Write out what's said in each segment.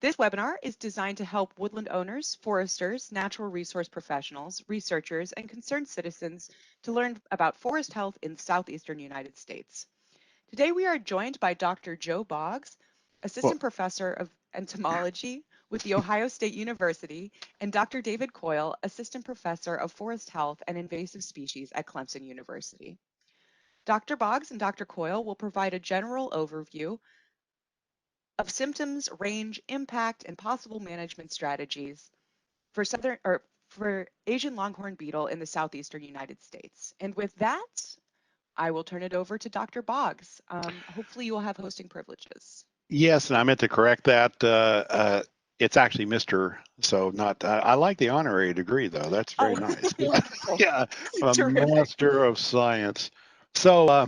This webinar is designed to help woodland owners, foresters, natural resource professionals, researchers, and concerned citizens to learn about forest health in southeastern United States. Today we are joined by Dr. Joe Boggs, Well, Assistant Professor of Entomology with The Ohio State University, and Dr. David Coyle, Assistant Professor of Forest Health and Invasive Species at Clemson University. Dr. Boggs and Dr. Coyle will provide a general overview of symptoms, range, impact, and possible management strategies for Asian Longhorned Beetle in the southeastern United States. And with that, I will turn it over to Dr. Boggs. Hopefully you will have hosting privileges. yes, and I meant to correct that. It's actually Mr. So not. I like the honorary degree though. That's very Oh, nice. wonderful. Yeah, a Terrific. Master of Science. So,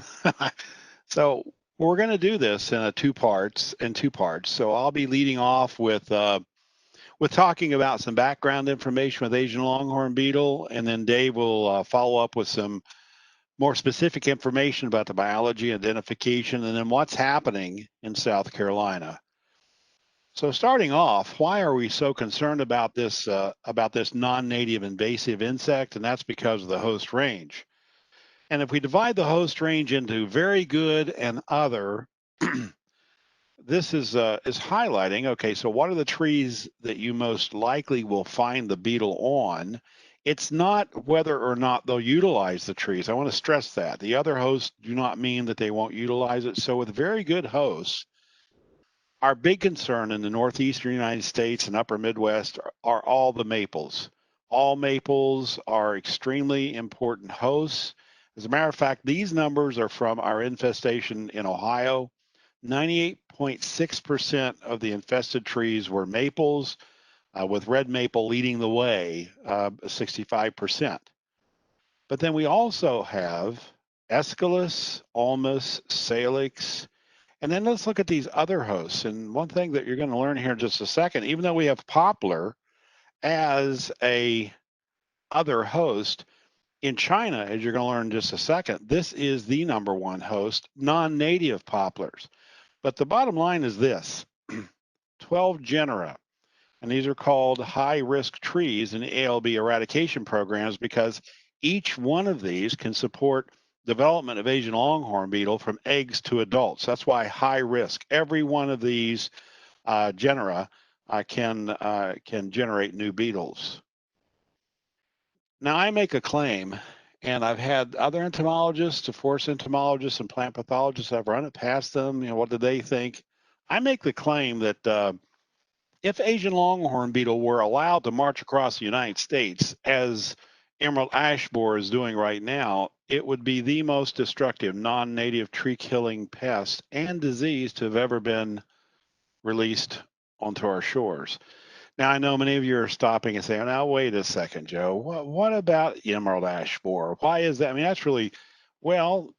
so we're going to do this in two parts. So I'll be leading off with talking about some background information with Asian Longhorn Beetle, and then Dave will follow up with some more specific information about the biology, identification, and then what's happening in South Carolina. So starting off, why are we so concerned about this non-native invasive insect? And that's because of the host range. And if we divide the host range into very good and other, this is highlighting, okay, so what are the trees that you most likely will find the beetle on? It's not whether or not they'll utilize the trees. I want to stress that. The other hosts do not mean that they won't utilize it. So with very good hosts, our big concern in the northeastern United States and upper Midwest are all the maples. All maples are extremely important hosts. As a matter of fact, these numbers are from our infestation in Ohio. 98.6% of the infested trees were maples, with red maple leading the way, 65%. But then we also have Aesculus, Ulmus, Salix, and then let's look at these other hosts. And one thing that you're going to learn here in just a second, even though we have poplar as a other host, in China, as you're going to learn in just a second, this is the number one host, non-native poplars. But the bottom line is this, 12 genera, and these are called high-risk trees in ALB eradication programs because each one of these can support development of Asian longhorn beetle from eggs to adults. That's why high risk. Every one of these genera can generate new beetles. Now I make a claim, and I've had other entomologists, forest entomologists, and plant pathologists. I've run it past them. What do they think? I make the claim that if Asian longhorn beetle were allowed to march across the United States, as emerald ash borer is doing right now, it would be the most destructive non-native tree-killing pest and disease to have ever been released onto our shores. Now, I know many of you are stopping and saying, now, wait a second, Joe. What about emerald ash borer? Why is that? I mean, that's really, well,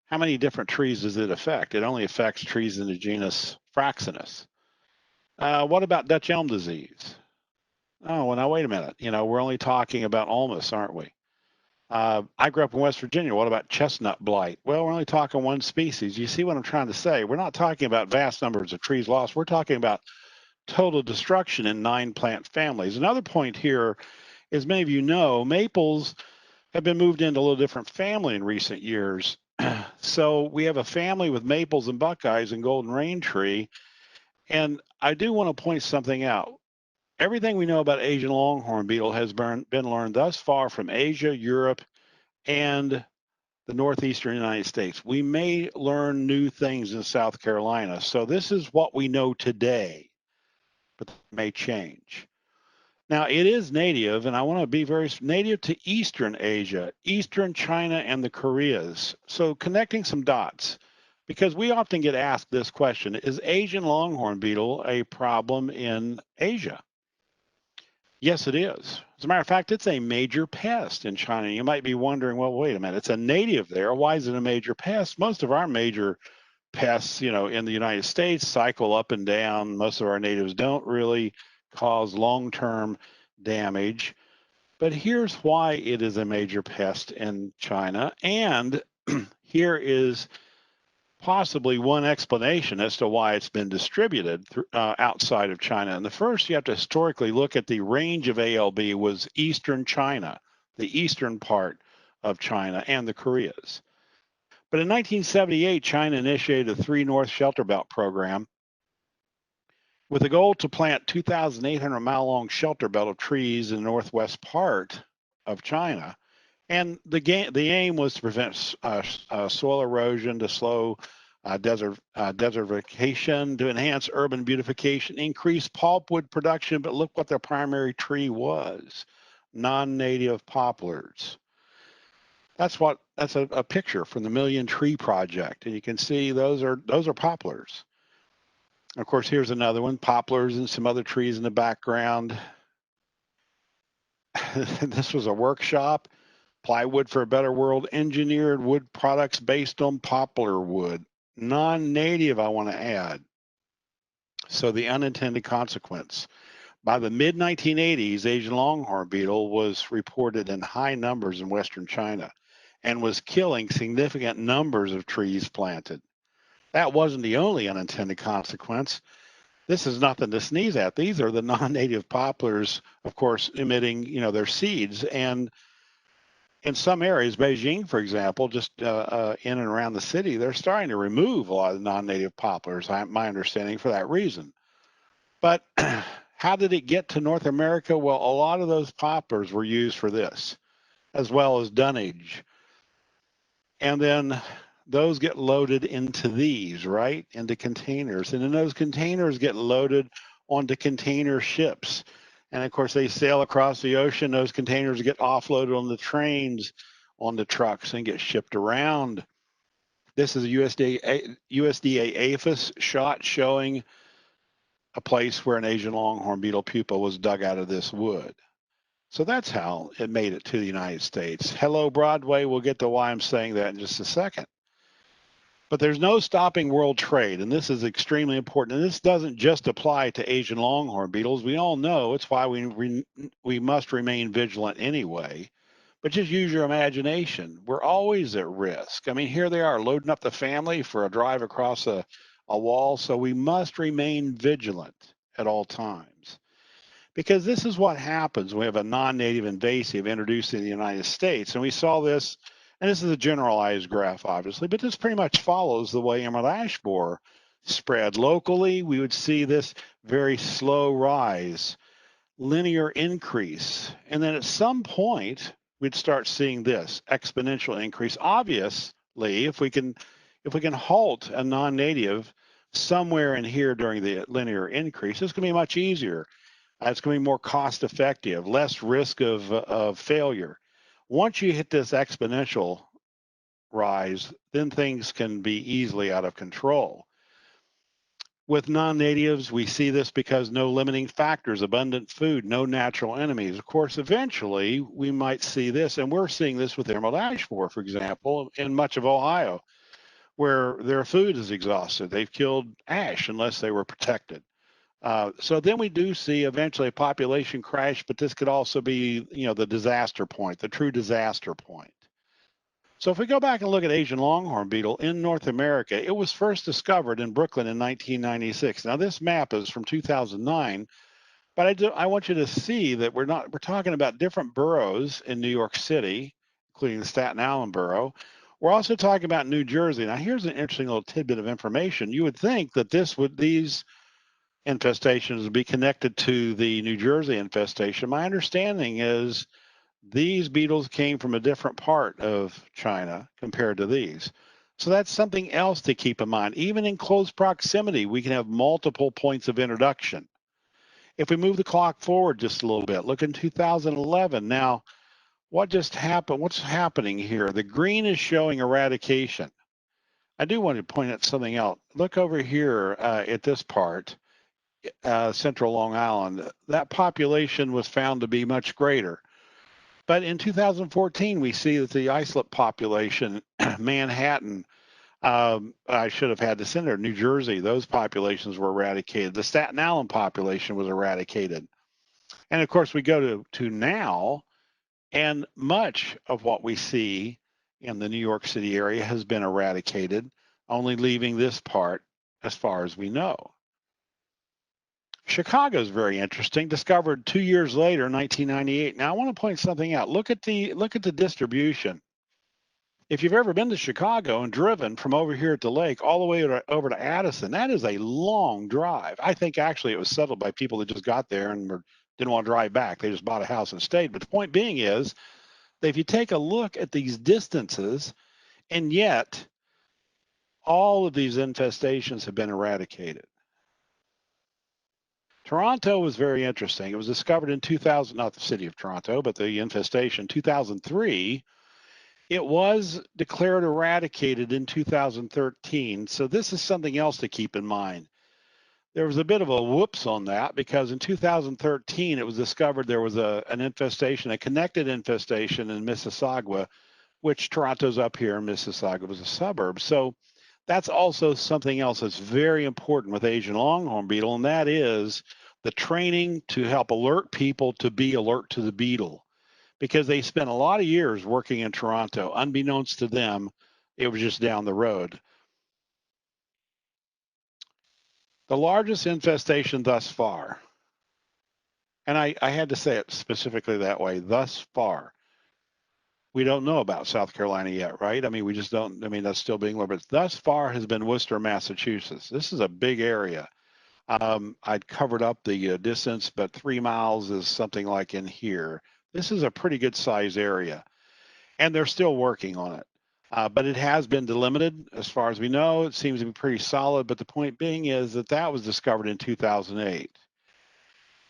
how many different trees does it affect? It only affects trees in the genus Fraxinus. What about Dutch elm disease? Oh, well, now, wait a minute. We're only talking about ulmus, aren't we? I grew up in West Virginia. What about chestnut blight? Well, we're only talking one species. You see what I'm trying to say? We're not talking about vast numbers of trees lost. We're talking about total destruction in 9 plant families. Another point here, as many of you know, maples have been moved into a little different family in recent years. So we have a family with maples and buckeyes and golden rain tree. And I do want to point something out. Everything we know about Asian longhorn beetle has been learned thus far from Asia, Europe, and the northeastern United States. We may learn new things in South Carolina. So this is what we know today, but that may change. Now, it is native, and I want to be very native to Eastern Asia, Eastern China, and the Koreas. So connecting some dots, because we often get asked this question, is Asian longhorn beetle a problem in Asia? Yes, it is. As a matter of fact, it's a major pest in China. You might be wondering, well, wait a minute, it's a native there. Why is it a major pest? Most of our major pests, in the United States cycle up and down. Most of our natives don't really cause long-term damage. But here's why it is a major pest in China. And here is possibly one explanation as to why it's been distributed outside of China. And the first, you have to historically look at the range of ALB was eastern China, the eastern part of China and the Koreas. But in 1978, China initiated a 3 North Shelter Belt program with a goal to plant 2,800-mile-long shelter belt of trees in the northwest part of China. And the aim was to prevent soil erosion, to slow desertification, to enhance urban beautification, increase pulpwood production. But look what their primary tree was: non-native poplars. That's a picture from the Million Tree Project, and you can see those are poplars. Of course, here's another one: poplars and some other trees in the background. This was a workshop. Plywood for a Better World, engineered wood products based on poplar wood. Non-native, I want to add. So the unintended consequence. By the mid-1980s, Asian Longhorned Beetle was reported in high numbers in Western China and was killing significant numbers of trees planted. That wasn't the only unintended consequence. This is nothing to sneeze at. These are the non-native poplars, of course, emitting, their seeds. And in some areas, Beijing, for example, just in and around the city, they're starting to remove a lot of non-native poplars, my understanding, for that reason. But how did it get to North America? Well, a lot of those poplars were used for this, as well as dunnage. And then those get loaded into these, right, into containers. And then those containers get loaded onto container ships. And of course, they sail across the ocean. Those containers get offloaded on the trains, on the trucks, and get shipped around. This is a USDA APHIS shot showing a place where an Asian longhorn beetle pupa was dug out of this wood. So that's how it made it to the United States. Hello, Broadway. We'll get to why I'm saying that in just a second. But there's no stopping world trade, and this is extremely important. And this doesn't just apply to Asian longhorn beetles. We all know it's why we must remain vigilant anyway. But just use your imagination. We're always at risk. I mean, here they are loading up the family for a drive across a wall. So we must remain vigilant at all times. Because this is what happens when we have a non-native invasive introduced in the United States. And we saw this, and this is a generalized graph, obviously, but this pretty much follows the way emerald ash borer spread. Locally, we would see this very slow rise, linear increase. And then at some point, we'd start seeing this exponential increase. Obviously, if we can halt a non-native somewhere in here during the linear increase, it's going to be much easier. It's going to be more cost effective, less risk of failure. Once you hit this exponential rise, then things can be easily out of control. With non-natives, we see this because no limiting factors, abundant food, no natural enemies. Of course, eventually we might see this, and we're seeing this with emerald ash borer, for example, in much of Ohio, where their food is exhausted. They've killed ash unless they were protected. So then we do see eventually a population crash, but this could also be, the disaster point, the true disaster point. So if we go back and look at Asian longhorn beetle in North America, it was first discovered in Brooklyn in 1996. Now this map is from 2009, but I want you to see that we're talking about different boroughs in New York City, including the Staten Island borough. We're also talking about New Jersey. Now here's an interesting little tidbit of information. You would think that these infestations would be connected to the New Jersey infestation. My understanding is these beetles came from a different part of China compared to these. So that's something else to keep in mind. Even in close proximity, we can have multiple points of introduction. If we move the clock forward just a little bit, look in 2011. Now, what just happened? What's happening here? The green is showing eradication. I do want to point out something else. Look over here at this part. Central Long Island, that population was found to be much greater. But in 2014, we see that the isolate population, Manhattan, I should have had this in there, New Jersey, those populations were eradicated. The Staten Island population was eradicated. And of course, we go to now, and much of what we see in the New York City area has been eradicated. only leaving this part as far as we know. Chicago is very interesting. Discovered 2 years later, 1998. Now I want to point something out. Look at the distribution. If you've ever been to Chicago and driven from over here at the lake all the way over to Addison, that is a long drive. I think actually it was settled by people that just got there and didn't want to drive back. They just bought a house and stayed. But the point being is that if you take a look at these distances, and yet all of these infestations have been eradicated. Toronto was very interesting. It was discovered in 2000, not the city of Toronto, but the infestation, 2003. It was declared eradicated in 2013. So this is something else to keep in mind. There was a bit of a whoops on that because in 2013, it was discovered there was an infestation, a connected infestation in Mississauga, which Toronto's up here and Mississauga was a suburb. So that's also something else that's very important with Asian Longhorn Beetle, and that is the training to help alert people to be alert to the beetle, because they spent a lot of years working in Toronto. Unbeknownst to them, it was just down the road. The largest infestation thus far, and I had to say it specifically that way, thus far. We don't know about South Carolina yet, right? I mean, we just don't. I mean, that's still being looked, but thus far has been Worcester, Massachusetts. This is a big area. I'd covered up the distance, but 3 miles is something like in here. This is a pretty good size area, and they're still working on it. But it has been delimited as far as we know. It seems to be pretty solid, but the point being is that that was discovered in 2008.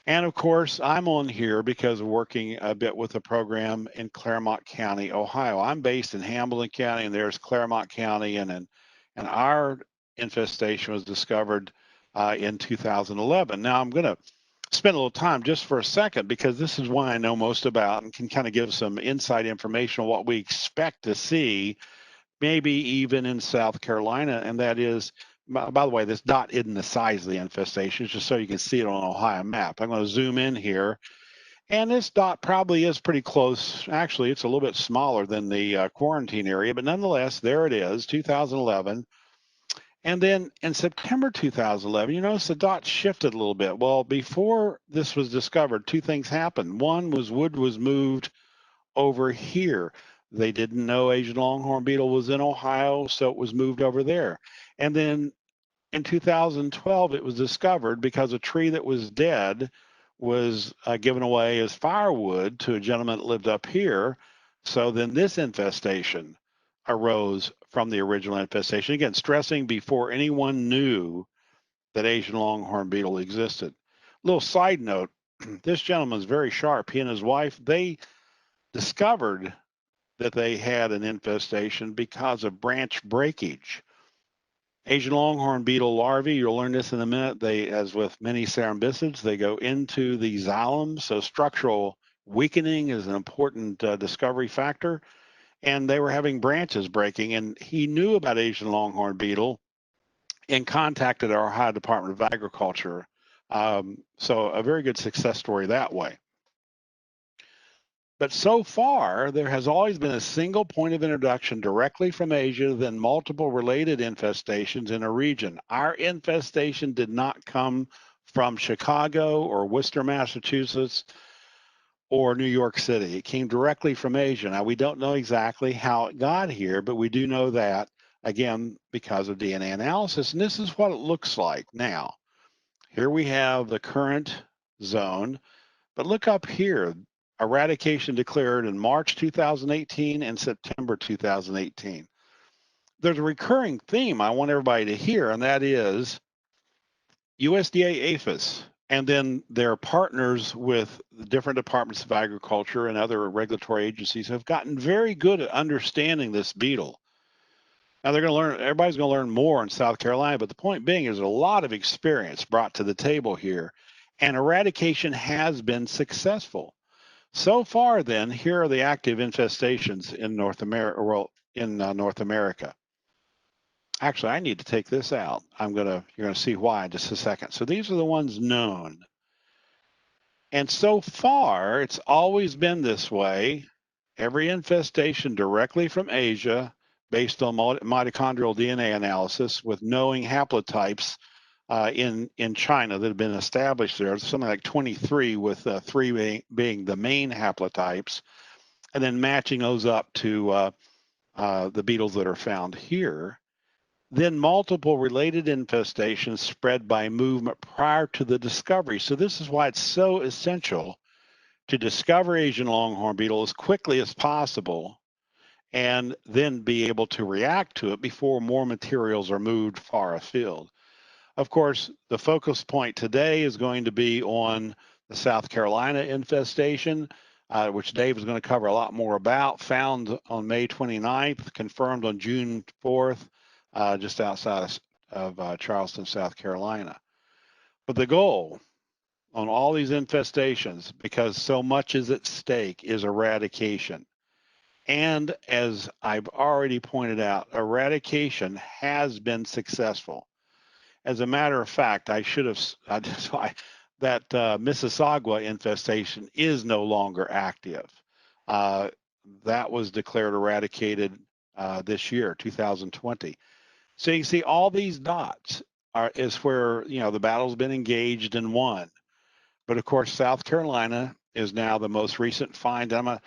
And of course, I'm on here because of working a bit with a program in Claremont County, Ohio. I'm based in Hamilton County, and there's Claremont County, and our infestation was discovered in 2011. Now, I'm going to spend a little time just for a second because this is one I know most about and can kind of give some inside information on what we expect to see, maybe even in South Carolina, and that is, by the way, this dot isn't the size of the infestation, it's just so you can see it on an Ohio map. I'm going to zoom in here, and this dot probably is pretty close. Actually, it's a little bit smaller than the quarantine area, but nonetheless, there it is, 2011. And then in September 2011, you notice the dot shifted a little bit. Well, before this was discovered, two things happened. One was wood was moved over here. They didn't know Asian Longhorn Beetle was in Ohio, so it was moved over there. And then in 2012, it was discovered because a tree that was dead was given away as firewood to a gentleman that lived up here. So then this infestation arose from the original infestation. Again, stressing before anyone knew that Asian Longhorn Beetle existed. Little side note, this gentleman's very sharp. He and his wife, they discovered that they had an infestation because of branch breakage. Asian Longhorn Beetle larvae, you'll learn this in a minute, they, as with many cerambicids, they go into the xylem. So structural weakening is an important discovery factor. And they were having branches breaking, and he knew about Asian Longhorn Beetle and contacted our Ohio Department of Agriculture. So a very good success story that way. But so far, there has always been a single point of introduction directly from Asia, then multiple related infestations in a region. Our infestation did not come from Chicago or Worcester, Massachusetts, or New York City. It came directly from Asia. Now, we don't know exactly how it got here, but we do know that, again, because of DNA analysis. And this is what it looks like now. Here we have the current zone. But look up here, eradication declared in March 2018 and September 2018. There's a recurring theme I want everybody to hear, and that is USDA APHIS, and then their partners with the different departments of agriculture and other regulatory agencies have gotten very good at understanding this beetle. Now they're going to learn, everybody's going to learn more in South Carolina, but the point being is a lot of experience brought to the table here, and eradication has been successful. So far, then, here are the active infestations in North America. Well, in North America. Actually, I need to take this out. You're gonna see why in just a second. So these are the ones known. And so far, it's always been this way. Every infestation directly from Asia, based on mitochondrial DNA analysis with knowing haplotypes in China that have been established there. Something like 23, with 3 being the main haplotypes, and then matching those up to the beetles that are found here. Then multiple related infestations spread by movement prior to the discovery. So this is why it's so essential to discover Asian longhorn beetle as quickly as possible and then be able to react to it before more materials are moved far afield. Of course, the focus point today is going to be on the South Carolina infestation, which Dave is going to cover a lot more about, found on May 29th, confirmed on June 4th, just outside of Charleston, South Carolina. But the goal on all these infestations, because so much is at stake, is eradication. And as I've already pointed out, eradication has been successful. As a matter of fact, I should have, that Mississauga infestation is no longer active. That was declared eradicated this year, 2020. So you see all these dots is where, the battle's been engaged and won. But of course, South Carolina is now the most recent find. I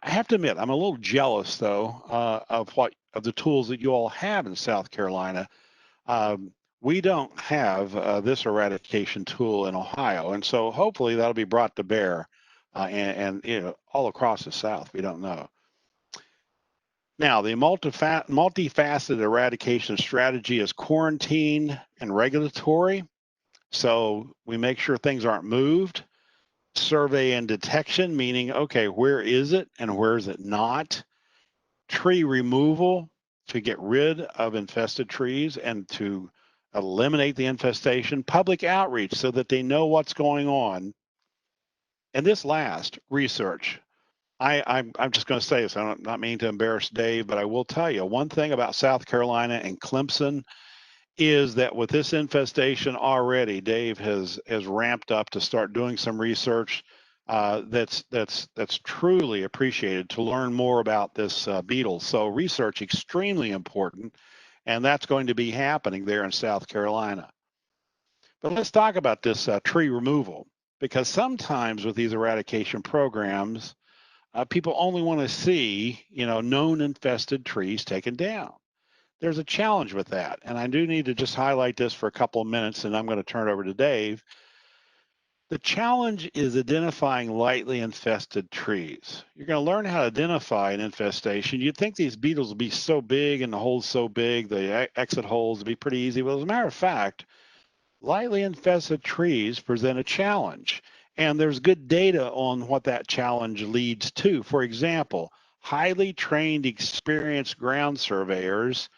have to admit, I'm a little jealous though of the tools that you all have in South Carolina. We don't have this eradication tool in Ohio, and so hopefully that'll be brought to bear, and all across the South. We don't know. Now, the multifaceted eradication strategy is quarantine and regulatory. So we make sure things aren't moved. Survey and detection, meaning, okay, where is it and where is it not? Tree removal to get rid of infested trees and to eliminate the infestation. Public outreach so that they know what's going on. And this last, research. I'm just going to say this. I'm not meaning to embarrass Dave, but I will tell you one thing about South Carolina and Clemson is that with this infestation already, Dave has ramped up to start doing some research that's truly appreciated to learn more about this beetle. So research extremely important, and that's going to be happening there in South Carolina. But let's talk about this tree removal, because sometimes with these eradication programs, people only want to see, known infested trees taken down. There's a challenge with that, and I do need to just highlight this for a couple of minutes, and I'm going to turn it over to Dave. The challenge is identifying lightly infested trees. You're going to learn how to identify an infestation. You'd think these beetles would be so big and the holes so big, the exit holes would be pretty easy. Well, as a matter of fact, lightly infested trees present a challenge, and there's good data on what that challenge leads to. For example, highly trained, experienced ground surveyors,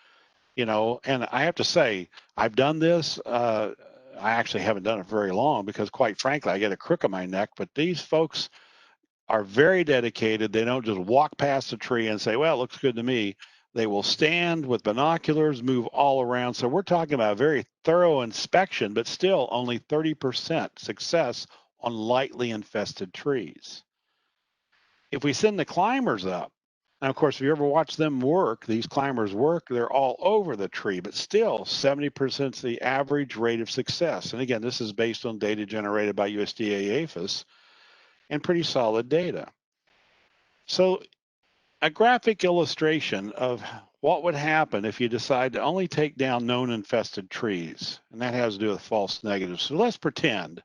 and I have to say, I've done this. I actually haven't done it very long because, quite frankly, I get a crook in my neck. But these folks are very dedicated. They don't just walk past a tree and say, well, it looks good to me. They will stand with binoculars, move all around. So we're talking about a very thorough inspection, but still only 30% success on lightly infested trees. If we send the climbers up, and of course, if you ever watch them work, these climbers work, they're all over the tree, but still 70% is the average rate of success. And again, this is based on data generated by USDA APHIS and pretty solid data. So a graphic illustration of what would happen if you decide to only take down known infested trees, and that has to do with false negatives. So let's pretend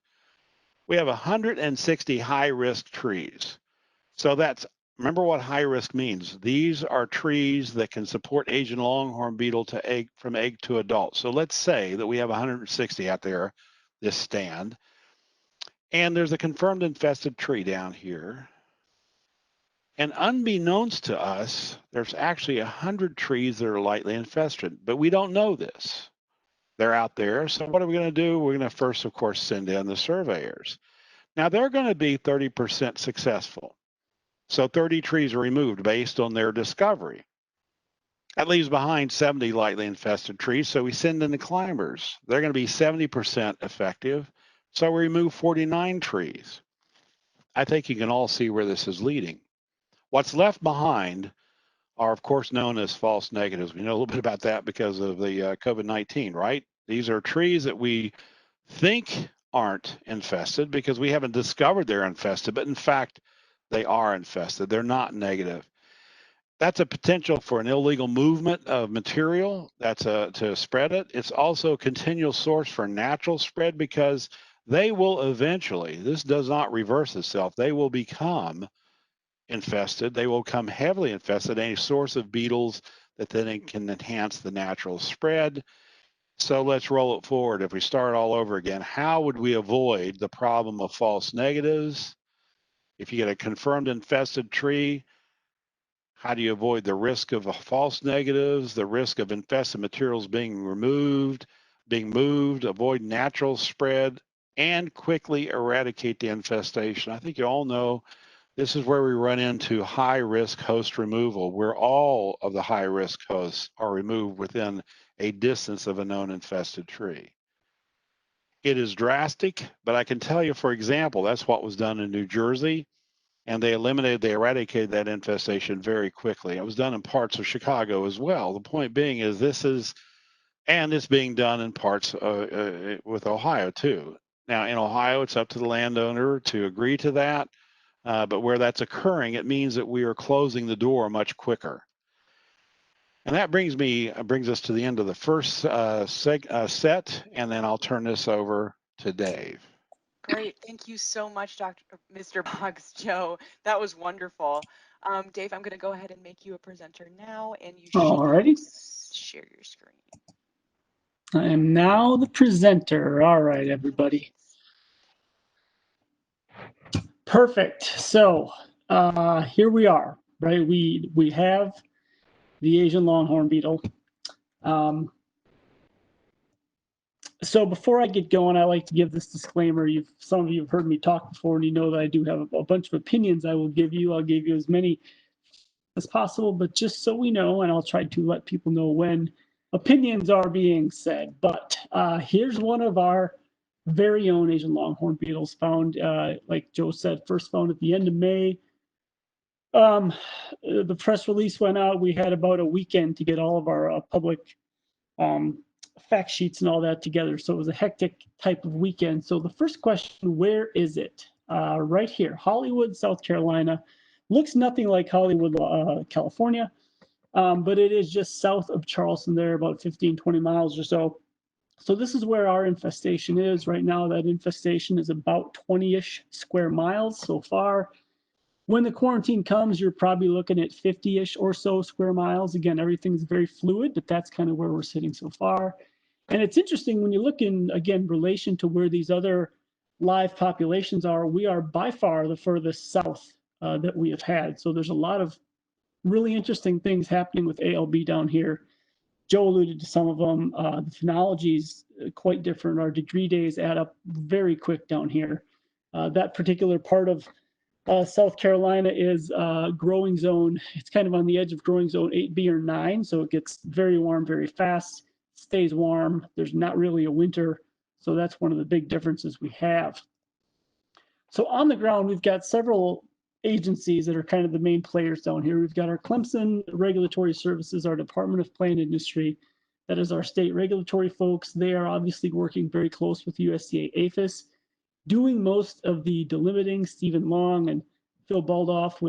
we have 160 high-risk trees. So remember what high risk means. These are trees that can support Asian longhorn beetle from egg to adult. So let's say that we have 160 out there, this stand, and there's a confirmed infested tree down here. And unbeknownst to us, there's actually 100 trees that are lightly infested, but we don't know this. They're out there. So what are we going to do? We're going to first, of course, send in the surveyors. Now they're going to be 30% successful. So 30 trees are removed based on their discovery. That leaves behind 70 lightly infested trees. So we send in the climbers. They're going to be 70% effective. So we remove 49 trees. I think you can all see where this is leading. What's left behind are, of course, known as false negatives. We know a little bit about that because of the COVID-19, right? These are trees that we think aren't infested because we haven't discovered they're infested, but in fact, they are infested. They're not negative. That's a potential for an illegal movement of material. That's to spread it. It's also a continual source for natural spread because they will eventually, this does not reverse itself, they will become infested. They will become heavily infested, a source of beetles that then can enhance the natural spread. So let's roll it forward. If we start all over again, how would we avoid the problem of false negatives? If you get a confirmed infested tree, how do you avoid the risk of false negatives, the risk of infested materials being removed, being moved, avoid natural spread, and quickly eradicate the infestation? I think you all know this is where we run into high risk host removal, where all of the high risk hosts are removed within a distance of a known infested tree. It is drastic, but I can tell you, for example, that's what was done in New Jersey, and they eradicated that infestation very quickly. It was done in parts of Chicago as well. The point being is and it's being done in parts with Ohio too. Now, in Ohio, it's up to the landowner to agree to that, but where that's occurring, it means that we are closing the door much quicker. And that brings us to the end of the first set, and then I'll turn this over to Dave. Great. Thank you so much, Mr. Boggs, Joe. That was wonderful. Dave, I'm going to go ahead and make you a presenter now, and you should be able Alrighty. to share your screen. I am now the presenter. All right, everybody. Perfect. So here we are, right? We have the Asian Longhorned Beetle. So before I get going, I like to give this disclaimer. Some of you have heard me talk before, and you know that I do have a bunch of opinions I will give you. I'll give you as many as possible, but just so we know, and I'll try to let people know when opinions are being said. But here's one of our very own Asian Longhorn beetles found, like Joe said, first found at the end of May. The press release went out. We had about a weekend to get all of our public fact sheets and all that together. So it was a hectic type of weekend. So the first question, where is it? Right here, Hollywood, South Carolina. Looks nothing like Hollywood, California, but it is just south of Charleston there, about 15, 20 miles or so. So this is where our infestation is right now. That infestation is about 20-ish square miles so far. When the quarantine comes, you're probably looking at 50-ish or so square miles. Again, everything's very fluid, but that's kind of where we're sitting so far. And it's interesting when you look in, again, relation to where these other live populations are, we are by far the furthest south that we have had. So there's a lot of really interesting things happening with ALB down here. Joe alluded to some of them. The phenology is quite different. Our degree days add up very quick down here. That particular part of South Carolina is growing zone. It's kind of on the edge of growing zone 8B or 9, so it gets very warm very fast, stays warm. There's not really a winter, so that's one of the big differences we have. So on the ground, we've got several agencies that are kind of the main players down here. We've got our Clemson Regulatory Services, our Department of Plant Industry. That is our state regulatory folks. They are obviously working very close with USDA APHIS, doing most of the delimiting. Stephen Long and Phil Baldoff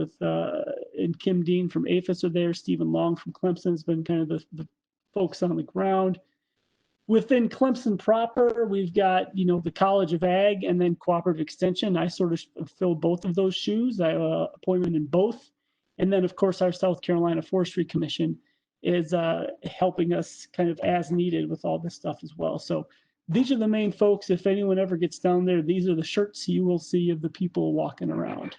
and Kim Dean from APHIS are there. Stephen Long from Clemson has been kind of the folks on the ground. Within Clemson proper, we've got, the College of Ag and then Cooperative Extension. I sort of fill both of those shoes. I have an appointment in both. And then, of course, our South Carolina Forestry Commission is helping us kind of as needed with all this stuff as well. So these are the main folks. If anyone ever gets down there, these are the shirts you will see of the people walking around.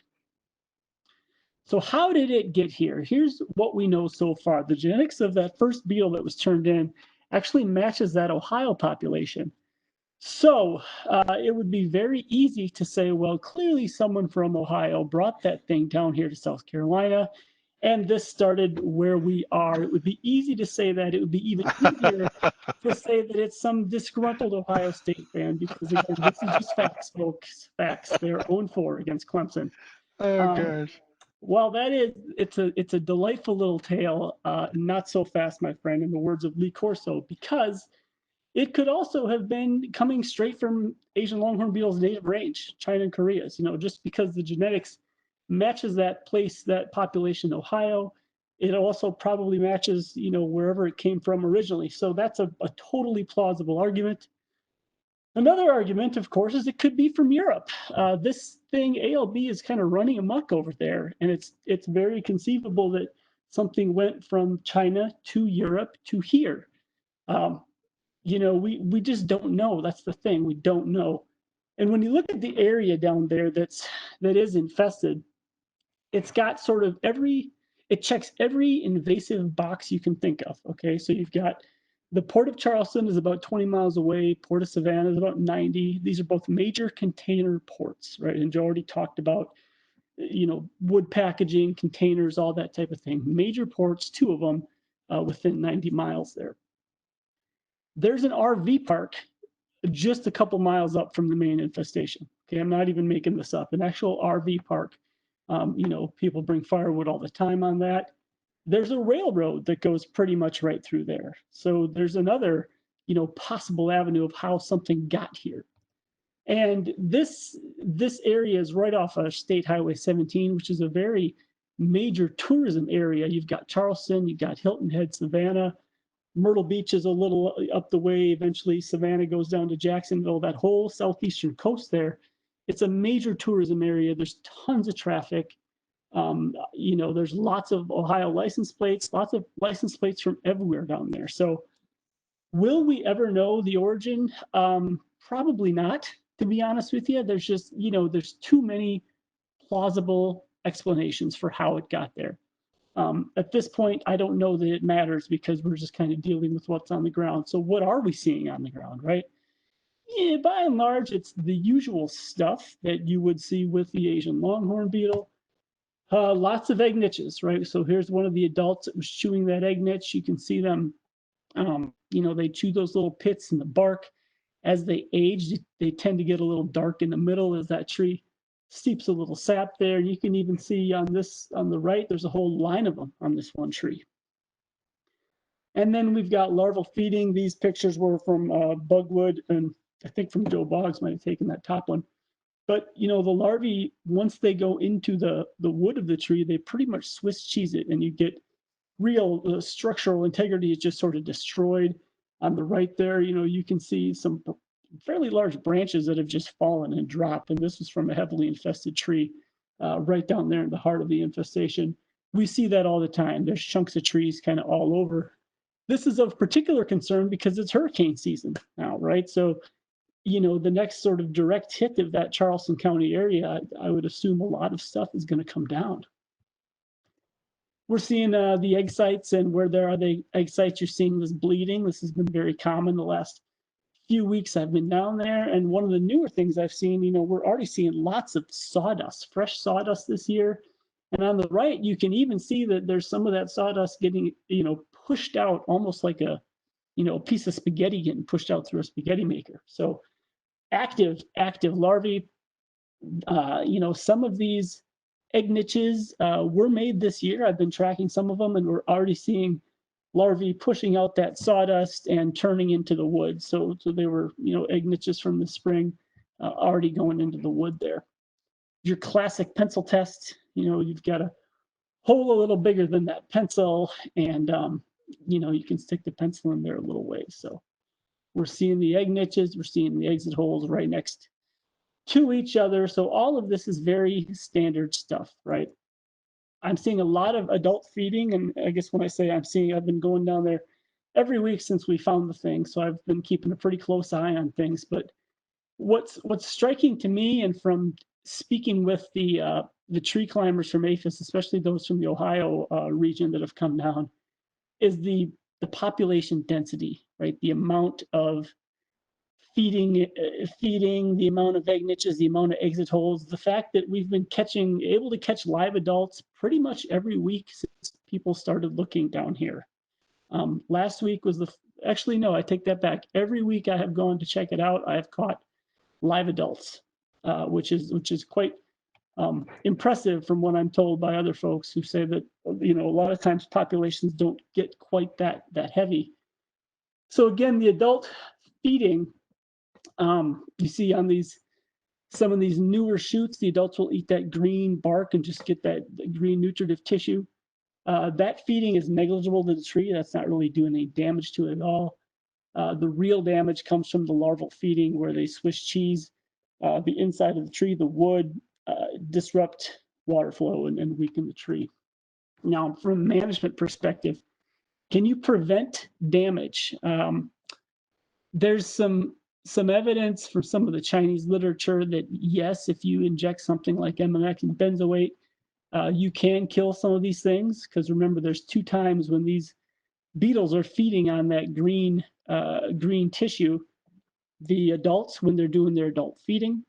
So how did it get here? Here's what we know so far. The genetics of that first beetle that was turned in actually matches that Ohio population. So it would be very easy to say, well, clearly someone from Ohio brought that thing down here to South Carolina, and this started where we are. It would be easy to say that. It would be even easier to say that it's some disgruntled Ohio State fan, because again, this is just facts, folks. Facts. They're 0-4 against Clemson. Oh gosh. Well, it's a delightful little tale, not so fast, my friend, in the words of Lee Corso, because it could also have been coming straight from Asian Longhorned Beetle's native range, China and Korea's, just because the genetics matches that place, that population, Ohio. It also probably matches, wherever it came from originally. So that's a totally plausible argument. Another argument, of course, is it could be from Europe. This thing, ALB, is kind of running amok over there, and it's very conceivable that something went from China to Europe to here. Um, we just don't know. That's the thing, we don't know. And when you look at the area down there that is infested, it's got sort of it checks every invasive box you can think of. Okay, so you've got the Port of Charleston is about 20 miles away. Port of Savannah is about 90. These are both major container ports, right? And Joe already talked about, wood packaging, containers, all that type of thing. Major ports, two of them within 90 miles there. There's an RV park just a couple miles up from the main infestation. Okay, I'm not even making this up. An actual RV park. People bring firewood all the time on that. There's a railroad that goes pretty much right through there. So there's another, possible avenue of how something got here. And this area is right off of State Highway 17, which is a very major tourism area. You've got Charleston, you've got Hilton Head, Savannah. Myrtle Beach is a little up the way. Eventually, Savannah goes down to Jacksonville. That whole southeastern coast there, it's a major tourism area. There's tons of traffic. There's lots of Ohio license plates, lots of license plates from everywhere down there. So will we ever know the origin? Probably not, to be honest with you. There's just, there's too many plausible explanations for how it got there. At this point, I don't know that it matters because we're just kind of dealing with what's on the ground. So what are we seeing on the ground, right? Yeah, by and large, it's the usual stuff that you would see with the Asian longhorn beetle. Lots of egg niches, right? So here's one of the adults that was chewing that egg niche. You can see them, they chew those little pits in the bark. As they age, they tend to get a little dark in the middle as that tree steeps a little sap there. You can even see on the right, there's a whole line of them on this one tree. And then we've got larval feeding. These pictures were from Bugwood, and I think from Joe Boggs might have taken that top one. But the larvae, once they go into the wood of the tree, they pretty much Swiss cheese it, and you get real structural integrity is just sort of destroyed. On the right there, you can see some fairly large branches that have just fallen and dropped. And this was from a heavily infested tree right down there in the heart of the infestation. We see that all the time. There's chunks of trees kind of all over. This is of particular concern because it's hurricane season now, right? So, the next sort of direct hit of that Charleston County area, I would assume a lot of stuff is going to come down. We're seeing the egg sites, and where there are the egg sites, you're seeing this bleeding. This has been very common the last few weeks I've been down there. And one of the newer things I've seen, we're already seeing lots of sawdust, fresh sawdust this year. And on the right, you can even see that there's some of that sawdust getting, pushed out almost like a piece of spaghetti getting pushed out through a spaghetti maker. So active larvae. Some of these egg niches were made this year. I've been tracking some of them, and we're already seeing larvae pushing out that sawdust and turning into the wood. So they were, egg niches from the spring already going into the wood there. Your classic pencil test, you've got a hole a little bigger than that pencil, and you can stick the pencil in there a little ways. So we're seeing the egg niches, we're seeing the exit holes right next to each other. So all of this is very standard stuff, right? I'm seeing a lot of adult feeding, and I guess when I say I've been going down there every week since we found the thing, so I've been keeping a pretty close eye on things. But what's striking to me, and from speaking with the tree climbers from APHIS, especially those from the Ohio region that have come down, is the population density, right? The amount of feeding, the amount of egg niches, the amount of exit holes, the fact that we've been able to catch live adults pretty much every week since people started looking down here. Last week was actually, no, I take that back. Every week I have gone to check it out, I have caught live adults, which is quite impressive from what I'm told by other folks who say that, you know, a lot of times populations don't get quite that heavy. So again, the adult feeding, you see on some of these newer shoots, the adults will eat that green bark and just get that green nutritive tissue. That feeding is negligible to the tree. That's not really doing any damage to it at all. The real damage comes from the larval feeding, where they Swiss cheese the inside of the tree, the wood, disrupt water flow and weaken the tree. Now, from a management perspective, can you prevent damage? There's some evidence from some of the Chinese literature that yes, if you inject something like MMX and benzoate, you can kill some of these things. Because remember, there's 2 times when these beetles are feeding on that green tissue. The adults, when they're doing their adult feeding,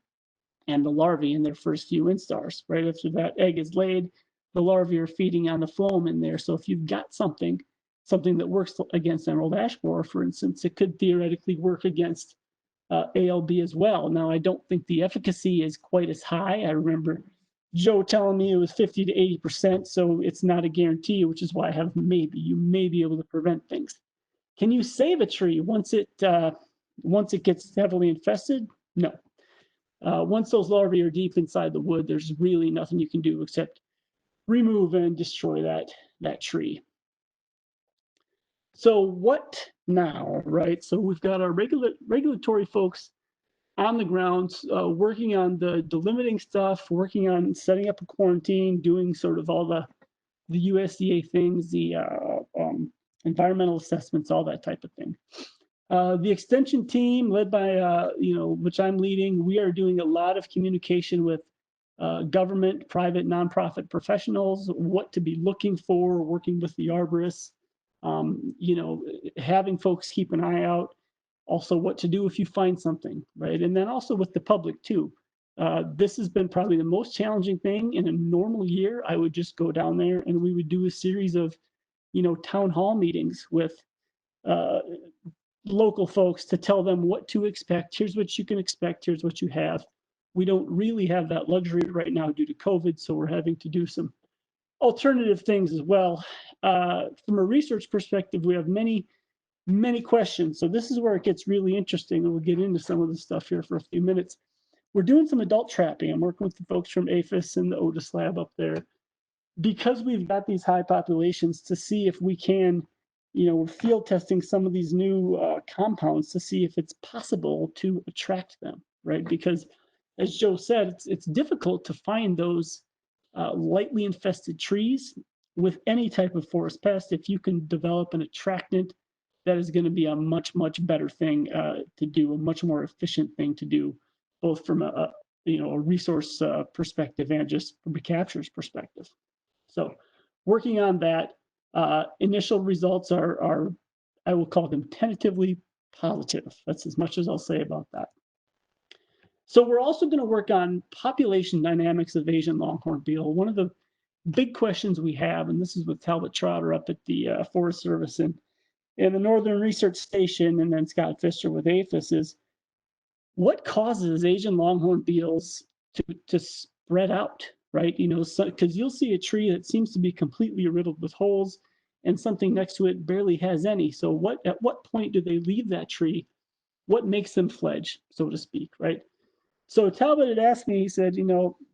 and the larvae in their first few instars. Right after that egg is laid, the larvae are feeding on the phloem in there. So if you've got something that works against emerald ash borer, for instance, it could theoretically work against ALB as well. Now, I don't think the efficacy is quite as high. I remember Joe telling me it was 50 to 80%, so it's not a guarantee, which is why I have maybe. You may be able to prevent things. Can you save a tree once it gets heavily infested? No. Once those larvae are deep inside the wood, there's really nothing you can do except remove and destroy that tree. So what now, right? So we've got our regulatory folks on the ground working on the delimiting stuff, working on setting up a quarantine, doing sort of all the USDA things, the environmental assessments, all that type of thing. The extension team led by, which I'm leading, we are doing a lot of communication with government, private, nonprofit professionals, what to be looking for, working with the arborists, having folks keep an eye out, also what to do if you find something, right? And then also with the public too. This has been probably the most challenging thing. In a normal year, I would just go down there and we would do a series of, town hall meetings with local folks to tell them what to expect. Here's what you can expect. Here's what you have. We don't really have that luxury right now due to COVID, so we're having to do some alternative things as well. From a research perspective, we have many questions. So this is where it gets really interesting, and we'll get into some of the stuff here for a few minutes. We're doing some adult trapping. I'm working with the folks from APHIS and the Otis lab up there, because we've got these high populations, to see if we can, we're field testing some of these new compounds to see if it's possible to attract them, right? Because as Joe said, it's difficult to find those lightly infested trees with any type of forest pest. If you can develop an attractant, that is going to be a much better thing to do, a much more efficient thing to do, both from a resource perspective and just from a captures perspective. So working on that. Initial results are, I will call them tentatively positive. That's as much as I'll say about that. So we're also going to work on population dynamics of Asian longhorned beetle. One of the big questions we have, and this is with Talbot Trotter up at the Forest Service and the Northern Research Station, and then Scott Fisher with APHIS, is what causes Asian longhorned beetles to spread out, right? Because you'll see a tree that seems to be completely riddled with holes, and something next to it barely has any. So at what point do they leave that tree? What makes them fledge, so to speak, right? So Talbot had asked me, he said,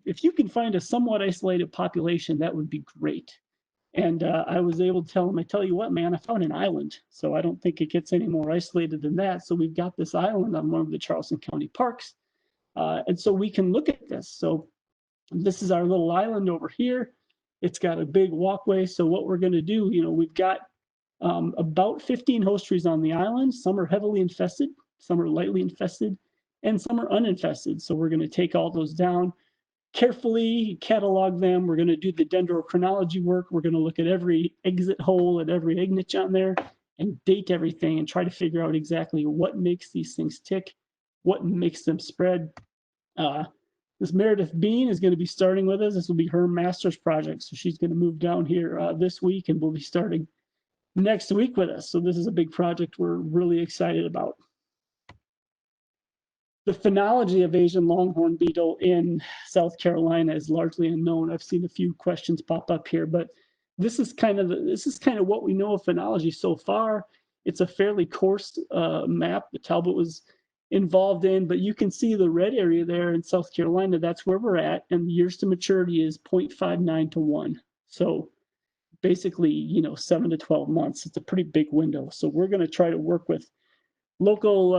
if you can find a somewhat isolated population, that would be great. And I was able to tell him, I tell you what, man, I found an island. So I don't think it gets any more isolated than that. So we've got this island on one of the Charleston County parks. And so we can look at this. So this is our little island over here. It's got a big walkway. So what we're going to do, we've got about 15 host trees on the island. Some are heavily infested, some are lightly infested, and some are uninfested. So we're going to take all those down, carefully catalog them. We're going to do the dendrochronology work. We're going to look at every exit hole and every egg niche on there and date everything and try to figure out exactly what makes these things tick, what makes them spread. This Meredith Bean is going to be starting with us. This will be her master's project. So she's going to move down here this week, and we'll be starting next week with us. So this is a big project we're really excited about. The phenology of Asian longhorn beetle in South Carolina is largely unknown. I've seen a few questions pop up here, but this is kind of what we know of phenology so far. It's a fairly coarse map that Talbot was involved in, but you can see the red area there in South Carolina. That's where we're at, and the years to maturity is 0.59 to 1. So basically, 7 to 12 months. It's a pretty big window. So we're going to try to work with local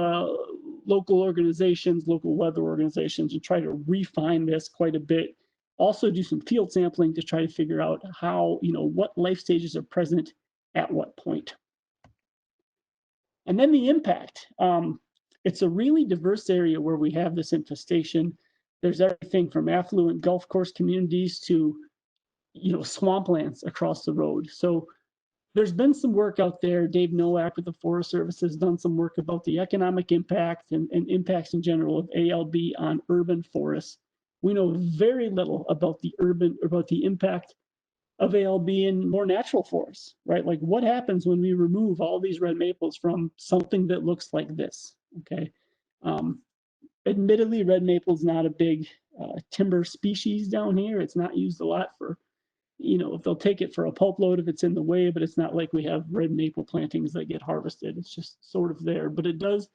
organizations, local weather organizations, and try to refine this quite a bit. Also do some field sampling to try to figure out how, what life stages are present at what point. And then the impact. It's a really diverse area where we have this infestation. There's everything from affluent golf course communities to, swamplands across the road. So there's been some work out there. Dave Nowak with the Forest Service has done some work about the economic impact and impacts in general of ALB on urban forests. We know very little about the impact of ALB in more natural forests, right? Like what happens when we remove all these red maples from something that looks like this, okay? Admittedly, red maple is not a big timber species down here. It's not used a lot for, if they'll take it for a pulp load if it's in the way, but it's not like we have red maple plantings that get harvested. It's just sort of there, but it does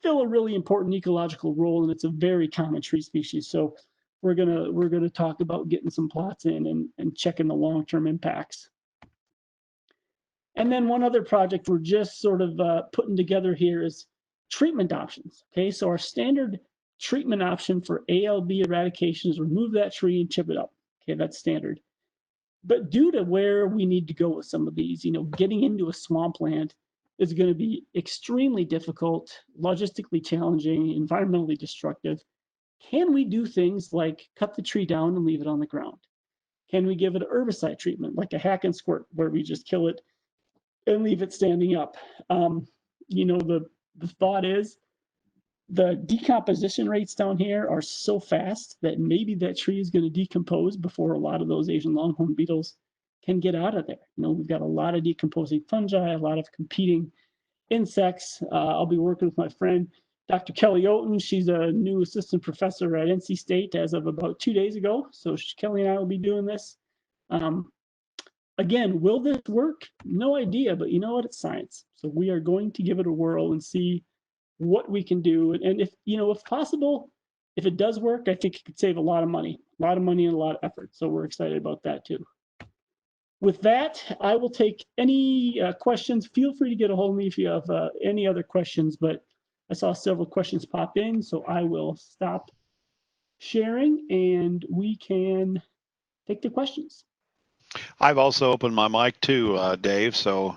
fill a really important ecological role, and it's a very common tree species. So we're gonna talk about getting some plots in and checking the long-term impacts. And then one other project we're just sort of putting together here is treatment options. Okay, so our standard treatment option for ALB eradication is remove that tree and chip it up. Okay, that's standard. But due to where we need to go with some of these, getting into a swampland is going to be extremely difficult, logistically challenging, environmentally destructive. Can we do things like cut the tree down and leave it on the ground? Can we give it an herbicide treatment like a hack and squirt where we just kill it and leave it standing up? The thought is the decomposition rates down here are so fast that maybe that tree is going to decompose before a lot of those Asian longhorn beetles can get out of there. We've got a lot of decomposing fungi, a lot of competing insects. I'll be working with my friend, Dr. Kelly Oaten. She's a new assistant professor at NC State as of about 2 days ago. So Kelly and I will be doing this. Again, will this work? No idea, but you know what? It's science. So we are going to give it a whirl and see what we can do. And if possible, if it does work, I think it could save a lot of money and a lot of effort. So we're excited about that too. With that, I will take any questions. Feel free to get a hold of me if you have any other questions, but I saw several questions pop in, so I will stop sharing and we can take the questions. I've also opened my mic too, Dave. So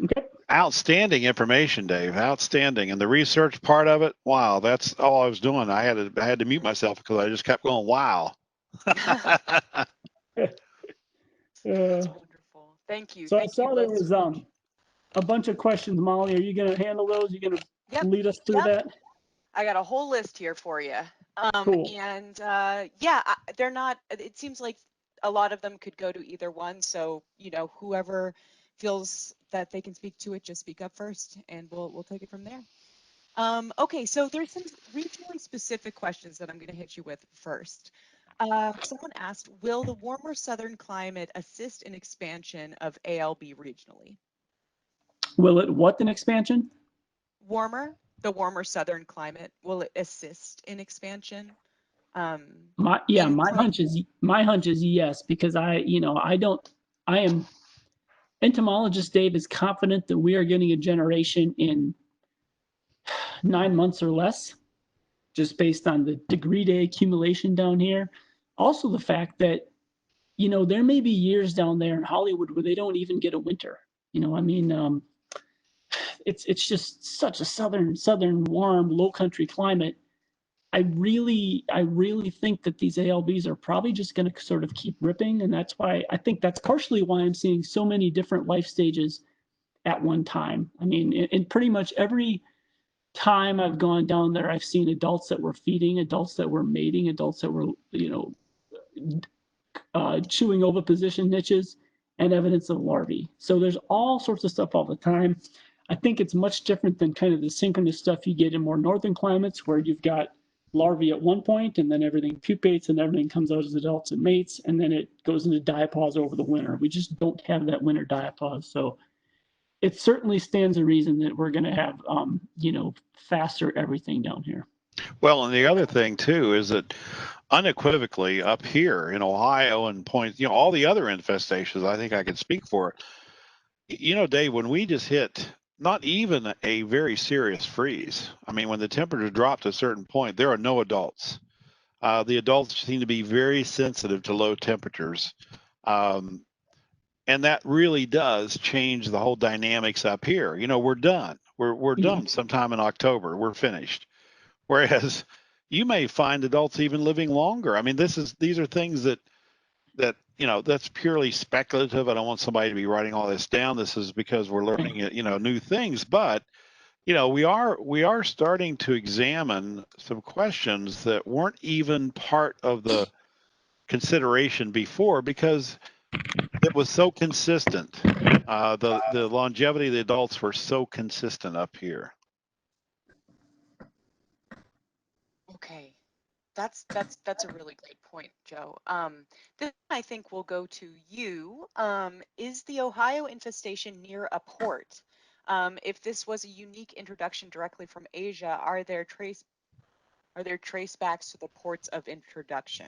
okay. Outstanding information, Dave. Outstanding. And the research part of it, wow, that's all I was doing. I had to mute myself because I just kept going, wow. That's wonderful. Thank you. So Thank I saw you there both was so much. a bunch of questions. Molly, are you going to handle those? Are you going to lead us through that? I got a whole list here for you. Cool. And they're not, it seems like a lot of them could go to either one. So, whoever feels that they can speak to it, just speak up first and we'll take it from there. Okay, so there's some regionally specific questions that I'm going to hit you with first. Someone asked, will the warmer southern climate assist in expansion of ALB regionally? Will it what an expansion? The warmer southern climate, will it assist in expansion? My hunch is yes, because entomologist Dave is confident that we are getting a generation in 9 months or less, just based on the degree day accumulation down here. Also the fact that, there may be years down there in Hollywood where they don't even get a winter. It's just such a southern warm low country climate. I really think that these ALBs are probably just going to sort of keep ripping, and that's why I think that's partially why I'm seeing so many different life stages at one time. In pretty much every time I've gone down there, I've seen adults that were feeding, adults that were mating, adults that were chewing oviposition niches, and evidence of larvae. So there's all sorts of stuff all the time. I think it's much different than kind of the synchronous stuff you get in more northern climates where you've got larvae at one point and then everything pupates and everything comes out as adults and mates and then it goes into diapause over the winter. We just don't have that winter diapause. So it certainly stands a reason that we're going to have, faster everything down here. Well, and the other thing too is that unequivocally up here in Ohio and points, all the other infestations, I think I can speak for it. Dave, when we just hit not even a very serious freeze, I mean, when the temperature dropped to a certain point, there are no adults. The adults seem to be very sensitive to low temperatures. And that really does change the whole dynamics up here. We're done. We're done sometime in October. We're finished. Whereas you may find adults even living longer. I mean, these are things that that's purely speculative. I don't want somebody to be writing all this down. This is because we're learning new things. But we are starting to examine some questions that weren't even part of the consideration before because it was so consistent. The longevity of the adults were so consistent up here. Okay. That's a really great point, Joe. This I think will go to you. Is the Ohio infestation near a port? If this was a unique introduction directly from Asia, are there trace backs to the ports of introduction?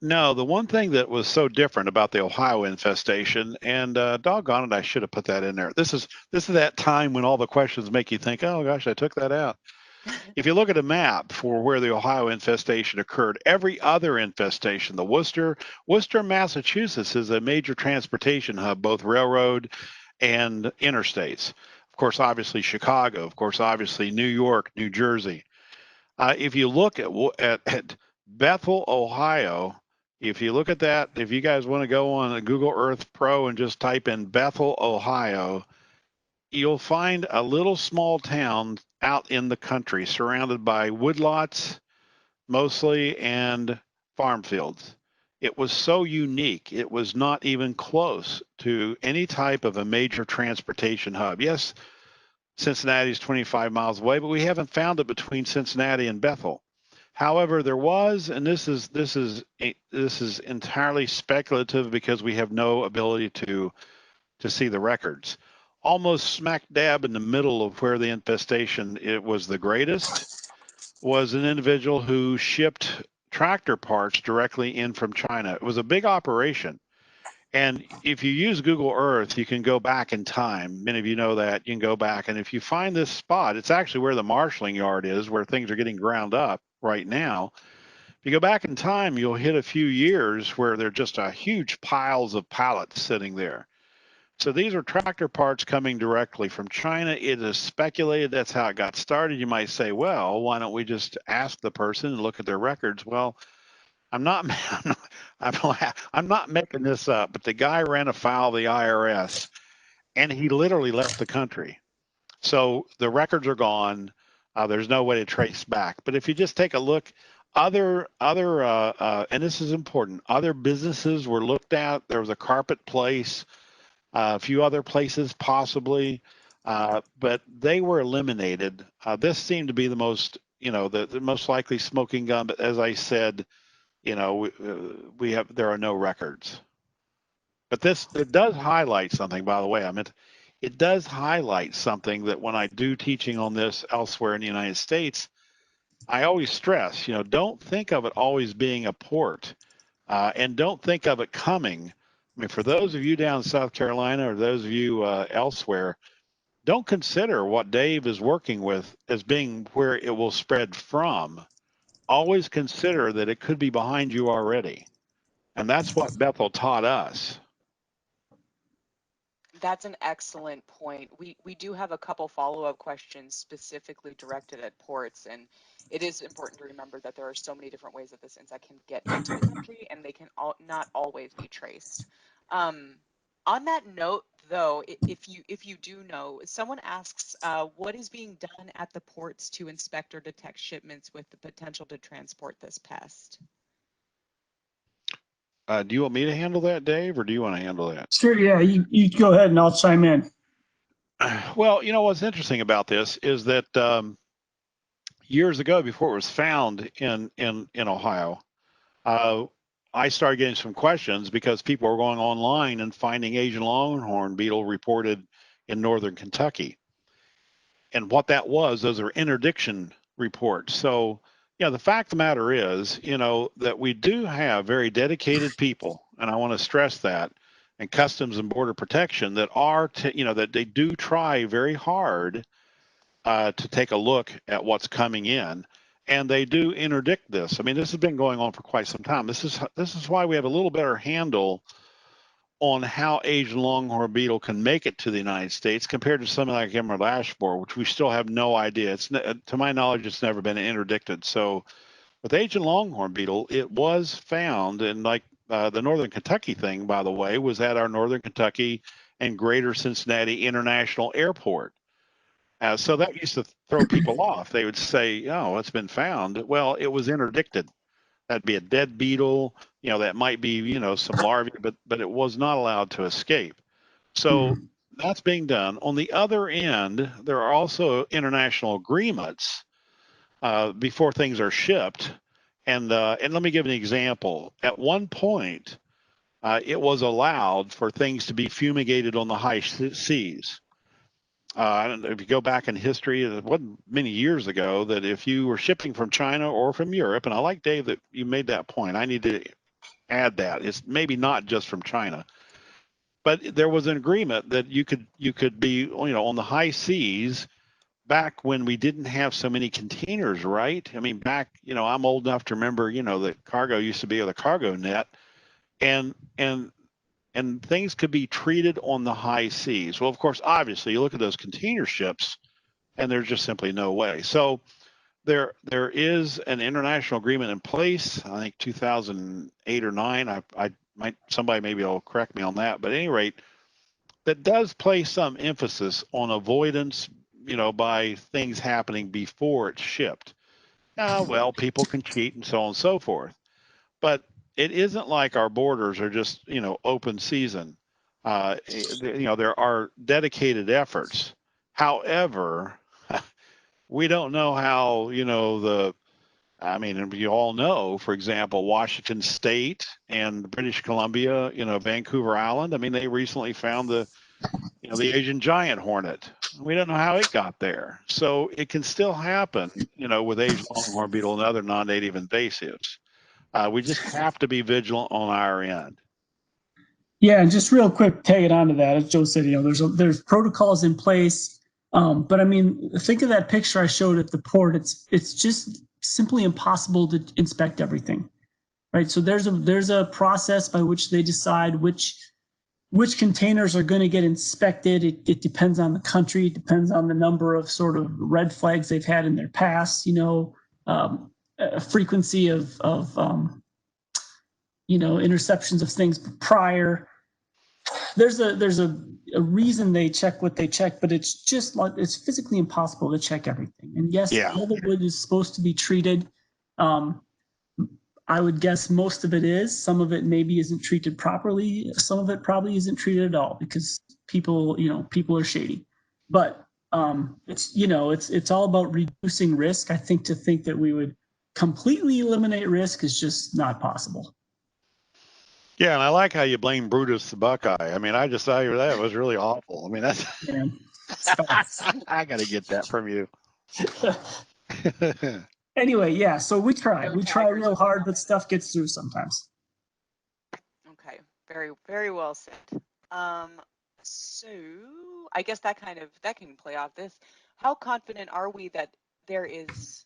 No, the one thing that was so different about the Ohio infestation, and doggone it, I should have put that in there. This is that time when all the questions make you think, oh gosh, I took that out. If you look at a map for where the Ohio infestation occurred, every other infestation, the Worcester, Massachusetts is a major transportation hub, both railroad and interstates. Of course, obviously Chicago, of course, obviously New York, New Jersey. If you look at Bethel, Ohio, if you look at that, if you guys want to go on Google Earth Pro and just type in Bethel, Ohio, you'll find a little small town out in the country surrounded by woodlots mostly and farm fields. It was so unique. It was not even close to any type of a major transportation hub. Yes, Cincinnati is 25 miles away, but we haven't found it between Cincinnati and Bethel. However, there was, and this is entirely speculative because we have no ability to see the records. Almost smack dab in the middle of where the infestation it was the greatest was an individual who shipped tractor parts directly in from China. It was a big operation. And if you use Google Earth, you can go back in time. Many of you know that. You can go back. And if you find this spot, it's actually where the marshaling yard is, where things are getting ground up right now. If you go back in time, you'll hit a few years where there are just a huge piles of pallets sitting there. So these are tractor parts coming directly from China. It is speculated that's how it got started. You might say, well, why don't we just ask the person and look at their records? Well, I'm not making this up, but the guy ran afoul of the IRS and he literally left the country. So the records are gone. There's no way to trace back. But if you just take a look, other and this is important, other businesses were looked at. There was a carpet place, a few other places possibly, but they were eliminated. This seemed to be the most, the most likely smoking gun. But as I said, there are no records. But it does highlight something, by the way. I mean, it does highlight something that when I do teaching on this elsewhere in the United States, I always stress, don't think of it always being a port, and don't think of it coming. I mean, for those of you down in South Carolina or those of you elsewhere, don't consider what Dave is working with as being where it will spread from. Always consider that it could be behind you already. And that's what Bethel taught us. That's an excellent point. We do have a couple follow-up questions specifically directed at ports, and it is important to remember that there are so many different ways that this insect can get into the country, and they can not always be traced. On that note, though, if you do know, someone asks, what is being done at the ports to inspect or detect shipments with the potential to transport this pest? Do you want me to handle that, Dave, or do you want to handle that? Sure, yeah, you go ahead and I'll chime in. Well, what's interesting about this is that years ago, before it was found in Ohio, uh, I started getting some questions because people were going online and finding Asian Longhorned Beetle reported in northern Kentucky. And what that was, those are interdiction reports. So, the fact of the matter is, that we do have very dedicated people, and I want to stress that, and Customs and Border Protection that are, that they do try very hard to take a look at what's coming in, and they do interdict this. I mean, this has been going on for quite some time. This is why we have a little better handle on how Asian Longhorned Beetle can make it to the United States compared to something like emerald ash borer, which we still have no idea. It's to my knowledge, it's never been interdicted. So with Asian Longhorned Beetle, it was found, and like the Northern Kentucky thing, by the way, was at our Northern Kentucky and Greater Cincinnati International Airport. So that used to throw people off. They would say, "Oh, it's been found." Well, it was interdicted. That'd be a dead beetle. That might be, some larvae, but it was not allowed to escape. So that's being done. On the other end, there are also international agreements before things are shipped. And let me give an example. At one point, it was allowed for things to be fumigated on the high seas. I don't know if you go back in history, it wasn't many years ago that if you were shipping from China or from Europe, and I like, Dave, that you made that point. I need to add that. It's maybe not just from China, but there was an agreement that you could be, on the high seas back when we didn't have so many containers, right? I mean, back, I'm old enough to remember, that cargo used to be with a cargo net, and things could be treated on the high seas. Well, of course, obviously, you look at those container ships, and there's just simply no way. So there is an international agreement in place. I think 2008 or 9. I might, somebody maybe will correct me on that, but at any rate, that does place some emphasis on avoidance, by things happening before it's shipped. Well, people can cheat and so on and so forth, but it isn't like our borders are just, open season. There are dedicated efforts. However, we don't know how, I mean, you all know, for example, Washington State and British Columbia, Vancouver Island. I mean, they recently found the Asian giant hornet. We don't know how it got there. So it can still happen, with Asian longhorn beetle and other non-native invasives. We just have to be vigilant on our end. Yeah, and just real quick, tagging on to that, as Joe said, there's protocols in place, but I mean, think of that picture I showed at the port. It's just simply impossible to inspect everything, right? So there's a process by which they decide which containers are going to get inspected. It depends on the country, it depends on the number of sort of red flags they've had in their past, a frequency of interceptions of things prior. There's a reason they check what they check, but it's just like it's physically impossible to check everything. And yes, all the wood is supposed to be treated. I would guess most of it is. Some of it maybe isn't treated properly. Some of it probably isn't treated at all because people are shady. But it's all about reducing risk. I think to think that we would completely eliminate risk is just not possible. Yeah, and I like how you blame Brutus the Buckeye. I mean, I just thought that was really awful. I mean, that's I got to get that from you. Anyway, yeah, so we try real hard, but stuff gets through sometimes. Okay, very, very well said. So I guess that can play off this. How confident are we that there is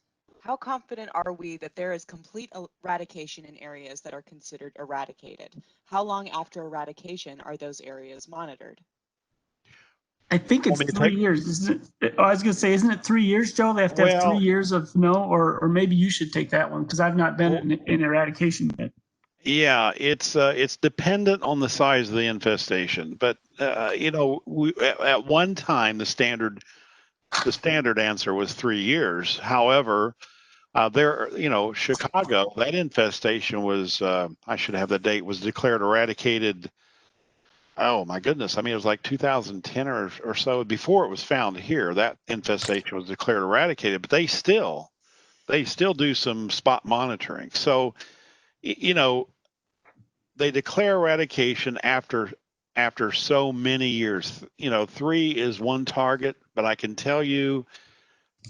complete eradication in areas that are considered eradicated? How long after eradication are those areas monitored? I think it's 3 years, isn't it? I was going to say, isn't it 3 years, Joe? They have to have 3 years of or maybe you should take that one because I've not been in eradication yet. Yeah, it's dependent on the size of the infestation, but at one time the standard answer was 3 years. However, Chicago, that infestation was I should have the date, was declared eradicated oh my goodness, I mean, it was like 2010 or so before it was found here. That infestation was declared eradicated, but they still do some spot monitoring. So, you know, they declare eradication after so many years. You know, 3 is one target, but I can tell you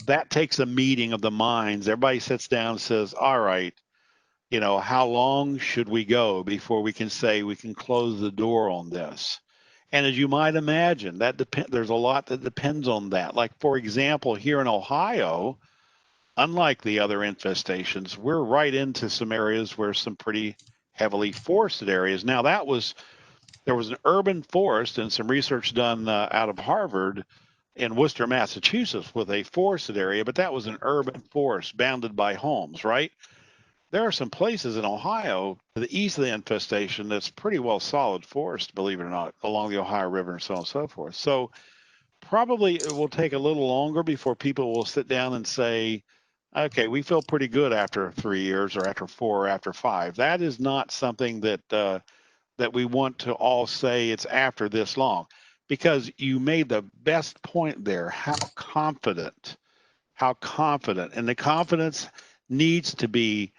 that takes a meeting of the minds. Everybody sits down and says, all right, you know, how long should we go before we can say we can close the door on this? And as you might imagine, there's a lot that depends on that. Like, for example, here in Ohio, unlike the other infestations, we're right into some areas where some pretty heavily forested areas. Now, there was an urban forest and some research done out of Harvard in Worcester, Massachusetts, with a forested area, but that was an urban forest bounded by homes, right? There are some places in Ohio to the east of the infestation that's pretty well solid forest, believe it or not, along the Ohio River and so on and so forth. So probably it will take a little longer before people will sit down and say, okay, we feel pretty good after 3 years or after 4 or after 5. That is not something that we want to all say it's after this long, because you made the best point there. How confident, and the confidence needs to be,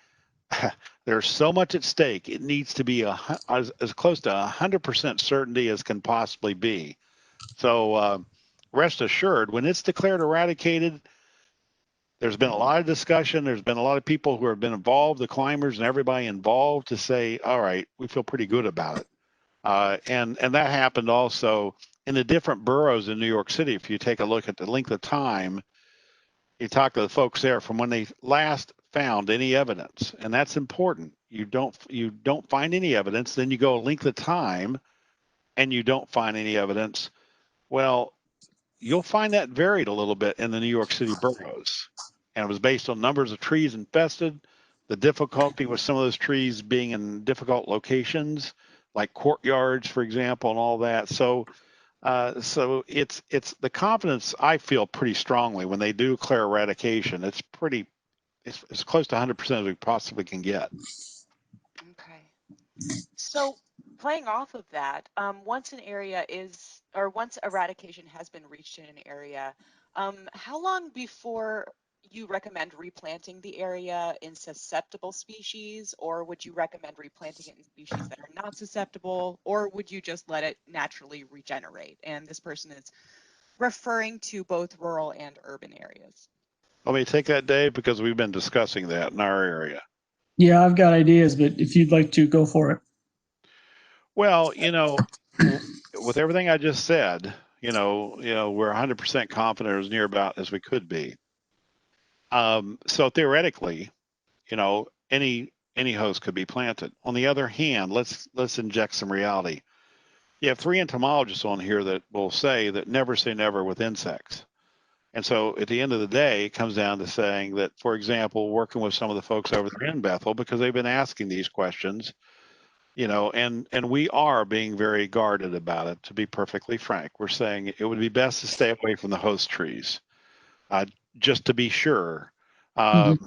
there's so much at stake. It needs to be as close to 100% certainty as can possibly be. So rest assured, when it's declared eradicated, there's been a lot of discussion. There's been a lot of people who have been involved, the climbers and everybody involved, to say, all right, we feel pretty good about it. And that happened also in the different boroughs in New York City. If you take a look at the length of time, you talk to the folks there from when they last found any evidence, and that's important. You don't find any evidence, then you go a length of time, and you don't find any evidence. Well, you'll find that varied a little bit in the New York City boroughs, and it was based on numbers of trees infested, the difficulty with some of those trees being in difficult locations, like courtyards, for example, and all that. So it's the confidence, I feel pretty strongly when they do declare eradication. It's close to 100% as we possibly can get. Okay. So playing off of that, once an area is, or once eradication has been reached in an area, how long before you recommend replanting the area in susceptible species, or would you recommend replanting it in species that are not susceptible, or would you just let it naturally regenerate? And this person is referring to both rural and urban areas. Let me take that, Dave, because we've been discussing that in our area. Yeah, I've got ideas, but if you'd like to, go for it. Well, with everything I just said, we're 100% confident, or as near about as we could be. So theoretically, any host could be planted. On the other hand, let's inject some reality. You have 3 entomologists on here that will say never with insects. And so at the end of the day, it comes down to saying that, for example, working with some of the folks over there in Bethel, because they've been asking these questions, and we are being very guarded about it, to be perfectly frank. We're saying it would be best to stay away from the host trees, just to be sure. And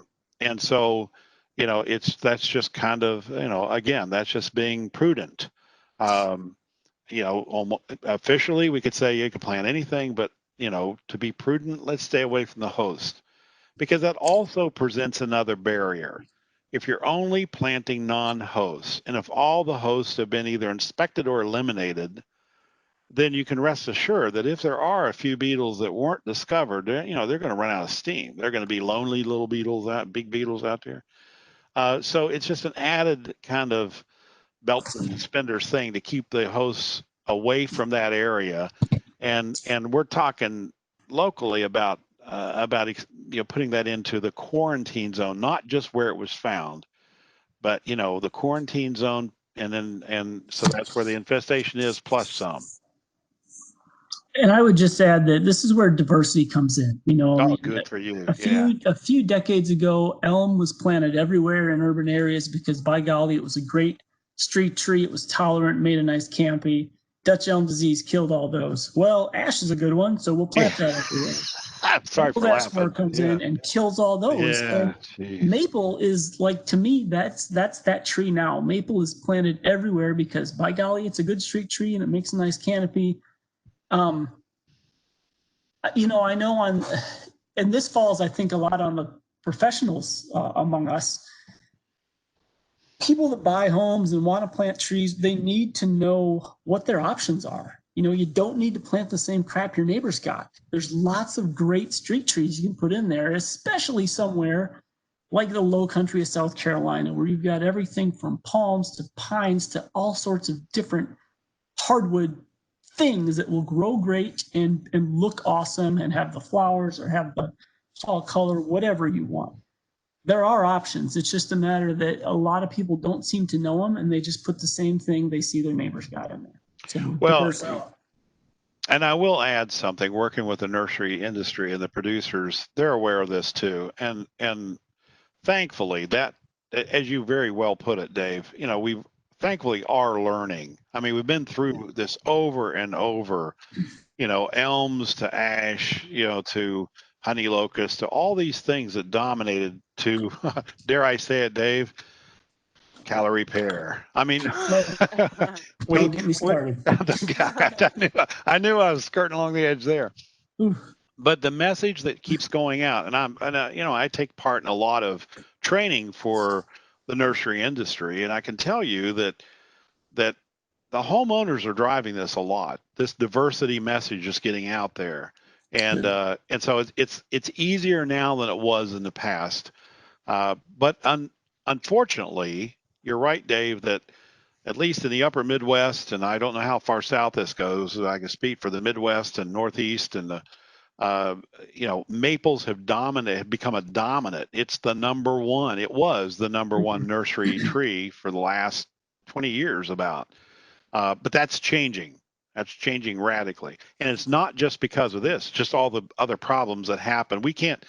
so, that's just kind of, again, that's just being prudent. Officially, we could say you can plant anything, but, to be prudent, let's stay away from the host, because that also presents another barrier. If you're only planting non-hosts, and if all the hosts have been either inspected or eliminated, then you can rest assured that if there are a few beetles that weren't discovered, they're going to run out of steam. They're going to be lonely little beetles, big beetles out there. So it's just an added kind of belt and suspenders thing to keep the hosts away from that area. And we're talking locally about putting that into the quarantine zone, not just where it was found, but the quarantine zone, and so that's where the infestation is, plus some. And I would just add that this is where diversity comes in. Good for you. A few decades ago, elm was planted everywhere in urban areas because, by golly, it was a great street tree. It was tolerant, made a nice canopy. Dutch elm disease killed all those. Well, ash is a good one, so we'll plant that everywhere. I'm sorry for Ash spore laughing. comes in and kills all those. Yeah, And geez. maple is like, to me, that's that tree now. Maple is planted everywhere because, by golly, it's a good street tree and it makes a nice canopy. You know, I know and this falls, I think, a lot on the professionals among us. People that buy homes and want to plant trees, they need to know what their options are. You know, you don't need to plant the same crap your neighbor's got. There's lots of great street trees you can put in there, especially somewhere like the low country of South Carolina, where you've got everything from palms to pines to all sorts of different hardwood things that will grow great and look awesome and have the flowers or have the fall color, whatever you want. There are options. It's just a matter that a lot of people don't seem to know them, and they just put the same thing they see their neighbors got in there. So Well, diversity. and I will add something. Working with the nursery industry and the producers, they're aware of this too. And thankfully, that, as you very well put it, Dave, you know, we thankfully are learning. I mean, we've been through this over and over. You know, elms to ash, you know, to honey locust, to all these things that dominated to, dare I say it, Dave, calorie pear. I mean, Don't get me started. I knew I was skirting along the edge there. Oof. But the message that keeps going out, and you know, I take part in a lot of training for the nursery industry, and I can tell you that the homeowners are driving this a lot. This diversity message is getting out there, and so it's easier now than it was in the past. But unfortunately, you're right, Dave, that at least in the upper Midwest, and I don't know how far south this goes. I can speak for the Midwest and Northeast, and the you know, maples have become a dominant. It's the number one. It was the number one nursery tree for the last 20 years about. But that's changing. That's changing radically. And it's not just because of this, just all the other problems that happen. We can't,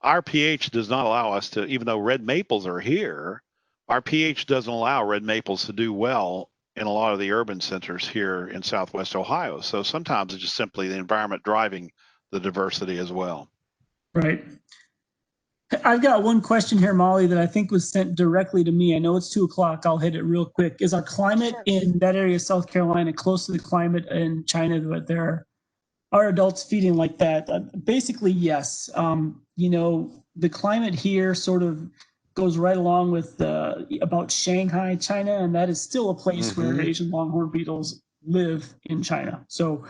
our pH does not allow us to, even though red maples are here, our pH doesn't allow red maples to do well in a lot of the urban centers here in Southwest Ohio. So sometimes it's just simply the environment driving the diversity as well. Right. I've got one question here, Molly, that I think was sent directly to me. I know it's 2 o'clock. I'll hit it real quick. Is our climate in that area of South Carolina close to the climate in China that there are adults feeding like that? Basically, yes. You know, the climate here sort of goes right along with about Shanghai, China, and that is still a place where Asian longhorn beetles live in China. So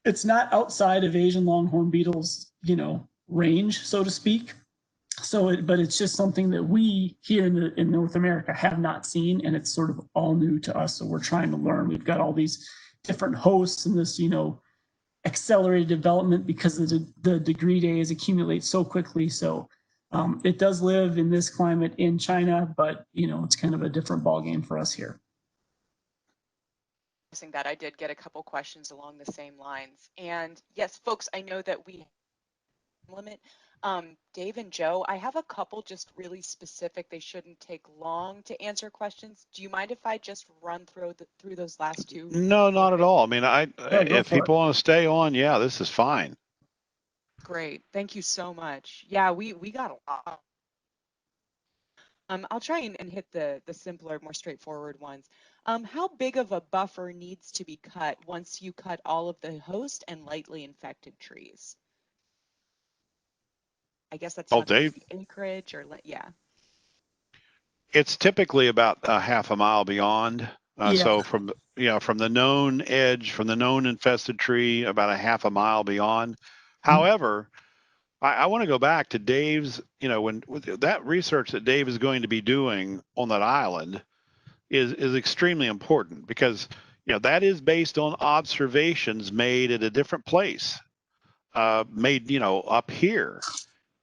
it's not outside of Asian longhorn beetles, you know, range, so to speak. So, but it's just something that we here in North America have not seen, and it's sort of all new to us. So we're trying to learn. We've got all these different hosts and this, you know, accelerated development because the degree days accumulate so quickly. So it does live in this climate in China, but you know, it's kind of a different ballgame for us here. That I did get a couple questions along the same lines. And yes, folks, I know that we limit. Dave and Joe, I have a couple just really specific. They shouldn't take long to answer questions. Do you mind if I just run through those last two? No, not at all. I mean, if people want to stay on, yeah, this is fine. Great. Thank you so much. Yeah, we got a lot. I'll try and hit the simpler, more straightforward ones. How big of a buffer needs to be cut once you cut all of the host and lightly infected trees? I guess that's Dave, acreage or yeah. It's typically about a half a mile beyond. So from the known edge, from the known infested tree, about a half a mile beyond. However, I want to go back to Dave's, you know, when that research that Dave is going to be doing on that island is extremely important because, you know, that is based on observations made at a different place, made, you know, up here.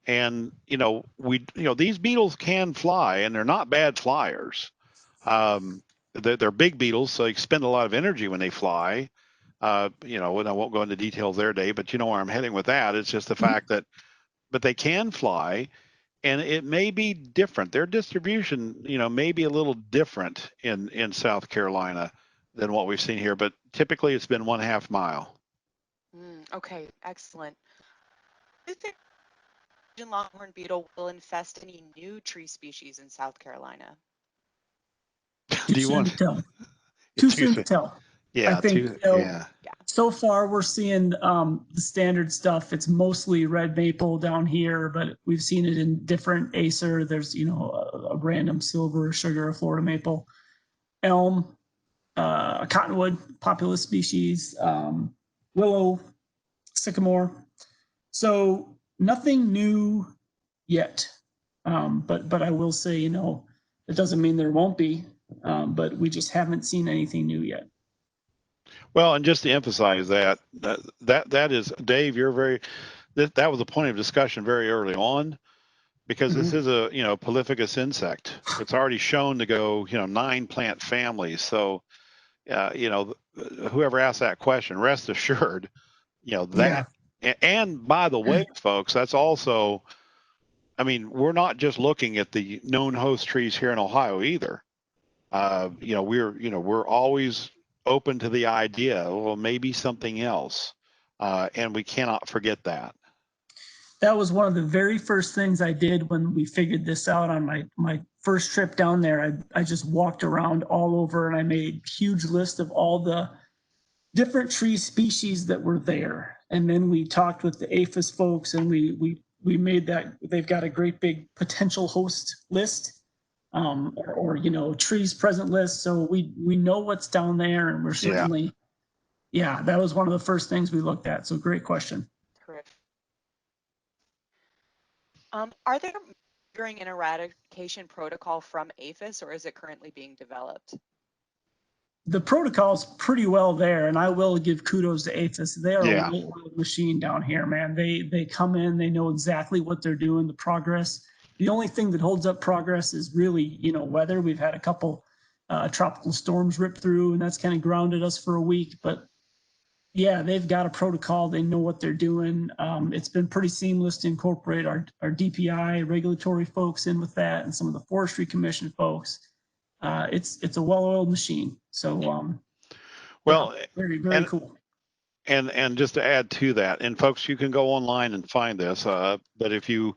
And, you know, these beetles can fly and they're not bad flyers. They're big beetles, so they expend a lot of energy when they fly. You know, and I won't go into details there, Dave, but you know where I'm heading with that. It's just the fact that, but they can fly, and it may be different. Their distribution, you know, may be a little different in South Carolina than what we've seen here, but typically it's been 1/2 mile. Okay, excellent. Do you think Asian longhorn beetle will infest any new tree species in South Carolina? Too Do you soon to want tell. Too soon to tell. I yeah, think, you know, yeah. so far we're seeing the standard stuff. It's mostly red maple down here, but we've seen it in different acer. There's, you know, a random silver, sugar, Florida maple, elm, cottonwood, populous species, willow, sycamore. So nothing new yet. But I will say, you know, it doesn't mean there won't be, but we just haven't seen anything new yet. Well, and just to emphasize that is, Dave, you're very, that was a point of discussion very early on, because this is a, you know, polyphagous insect. It's already shown to go, you know, 9 plant families. So, you know, whoever asked that question, rest assured, you know, that, and by the way, folks, that's also, I mean, we're not just looking at the known host trees here in Ohio either. You know, we're always open to the idea, well, maybe something else, and we cannot forget that. That was one of the very first things I did when we figured this out on my first trip down there. I just walked around all over and I made a huge list of all the different tree species that were there. And then we talked with the aphis folks and we made that, they've got a great big potential host list, or you know, trees present list. So we know what's down there, and we're certainly, yeah, that was one of the first things we looked at. So great question. Terrific. Are there during an eradication protocol from APHIS, or is it currently being developed? The protocol's pretty well there, and I will give kudos to APHIS. They are a well-oiled machine down here, man. They come in, they know exactly what they're doing, the progress. The only thing that holds up progress is really, you know, weather. We've had a couple tropical storms rip through, and that's kind of grounded us for a week. But yeah, they've got a protocol. They know what they're doing. It's been pretty seamless to incorporate our DPI regulatory folks in with that, and some of the Forestry Commission folks. It's a well-oiled machine. So well, yeah, very cool. And just to add to that, and folks, you can go online and find this. But if you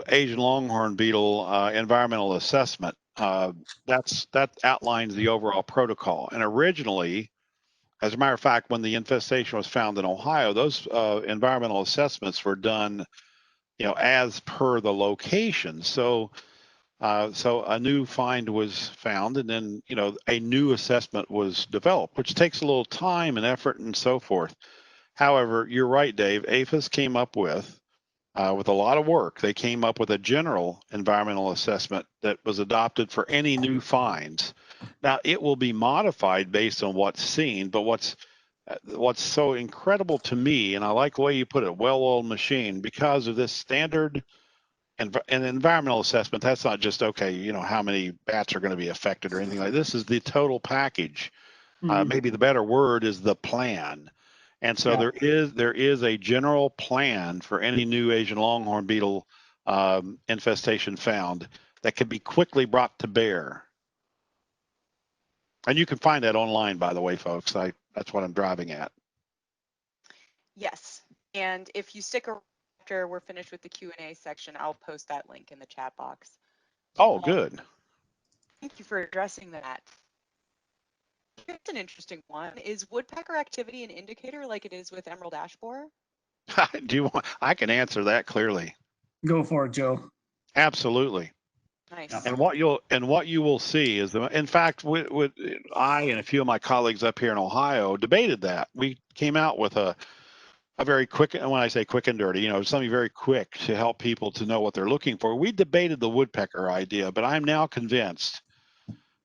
Asian Longhorned Beetle environmental assessment, that outlines the overall protocol. And originally, as a matter of fact, when the infestation was found in Ohio, those environmental assessments were done, you know, as per the location. So a new find was found, and then, you know, a new assessment was developed, which takes a little time and effort and so forth. However, you're right, Dave. APHIS came up with a lot of work. They came up with a general environmental assessment that was adopted for any new finds. Now, it will be modified based on what's seen, but what's so incredible to me, and I like the way you put it, well-oiled machine, because of this standard and environmental assessment. That's not just, okay, you know, how many bats are going to be affected or anything like this. Is the total package. Maybe the better word is the plan. And so there is a general plan for any new Asian longhorn beetle infestation found that can be quickly brought to bear. And you can find that online, by the way, folks. That's what I'm driving at. Yes, and if you stick around after we're finished with the Q&A section, I'll post that link in the chat box. Oh, good. Thank you for addressing that. Here's an interesting one. Is woodpecker activity an indicator like it is with emerald ash borer? I can answer that clearly. Go for it, Joe. Absolutely. Nice. And what you will see is, in fact, I and a few of my colleagues up here in Ohio debated that. We came out with a very quick, and when I say quick and dirty, you know, something very quick to help people to know what they're looking for. We debated the woodpecker idea, but I'm now convinced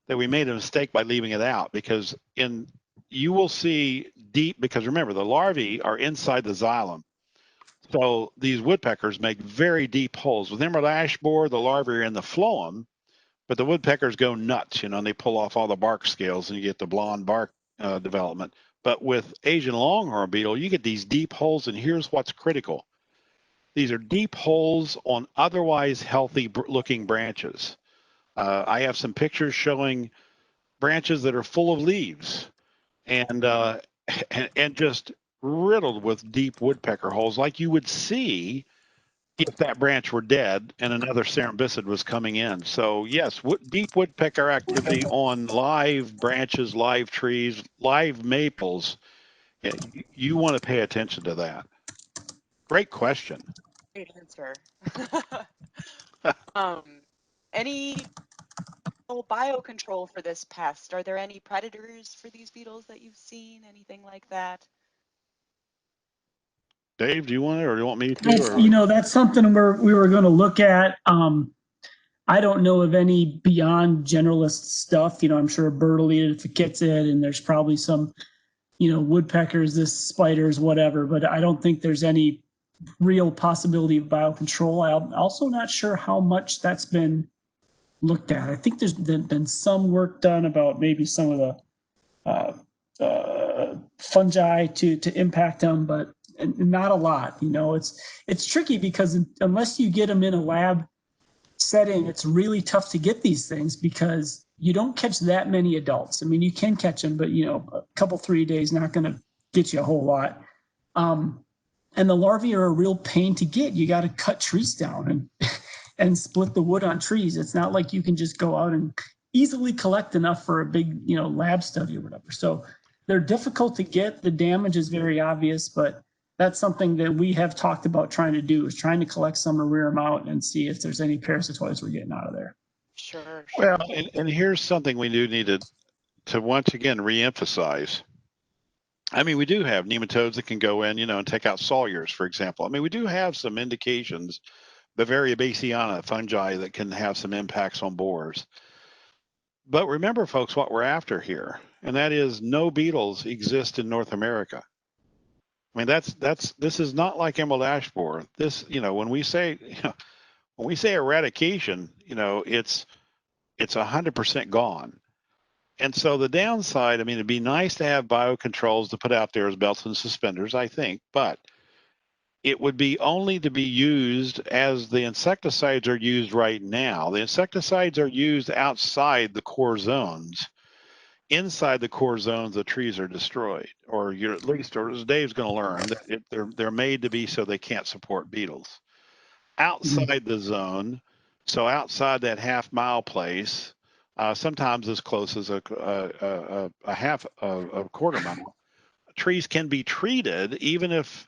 that we made a mistake by leaving it out, because you will see deep, because remember, the larvae are inside the xylem. So these woodpeckers make very deep holes. With emerald ash borer, the larvae are in the phloem, but the woodpeckers go nuts, you know, and they pull off all the bark scales, and you get the blonde bark development. But with Asian longhorn beetle, you get these deep holes, and here's what's critical. These are deep holes on otherwise healthy looking branches. I have some pictures showing branches that are full of leaves and just riddled with deep woodpecker holes like you would see if that branch were dead and another cerambycid was coming in. So yes, deep woodpecker activity on live branches, live trees, live maples. You want to pay attention to that. Great question. Great answer. Any biocontrol for this pest? Are there any predators for these beetles that you've seen? Anything like that? Dave, do you want it, or do you want me to? That's, that's something we were going to look at. I don't know of any beyond generalist stuff. I'm sure a bird will eat it if it gets it, and there's probably some, woodpeckers, spiders, whatever. But I don't think there's any real possibility of biocontrol. I'm also not sure how much that's been looked at. I think there's been some work done about maybe some of the fungi to impact them, but not a lot. It's tricky because unless you get them in a lab setting, it's really tough to get these things because you don't catch that many adults. I mean, you can catch them, but a couple 3 days not going to get you a whole lot. And the larvae are a real pain to get. You got to cut trees down and split the wood on trees. It's not like you can just go out and easily collect enough for a big lab study or whatever. So they're difficult to get. The damage is very obvious, but that's something that we have talked about trying to do, is trying to collect some or rear them out and see if there's any parasitoids we're getting out of there. Sure. Well, and here's something we do need to once again reemphasize. I mean, we do have nematodes that can go in, and take out sawyers, for example. I mean, we do have some indications, Bavaria bassiana fungi, that can have some impacts on borers. But remember, folks, what we're after here, and that is no beetles exist in North America. I mean, this is not like emerald ash borer. This, when we say eradication, it's 100% gone. And so the downside, I mean, it'd be nice to have biocontrols to put out there as belts and suspenders, I think, but it would be only to be used as the insecticides are used right now. The insecticides are used outside the core zones. Inside the core zones, the trees are destroyed, or you're at least, or as Dave's going to learn, that they're made to be so they can't support beetles. Outside the zone, so outside that half-mile place, sometimes as close as a quarter mile, trees can be treated, even if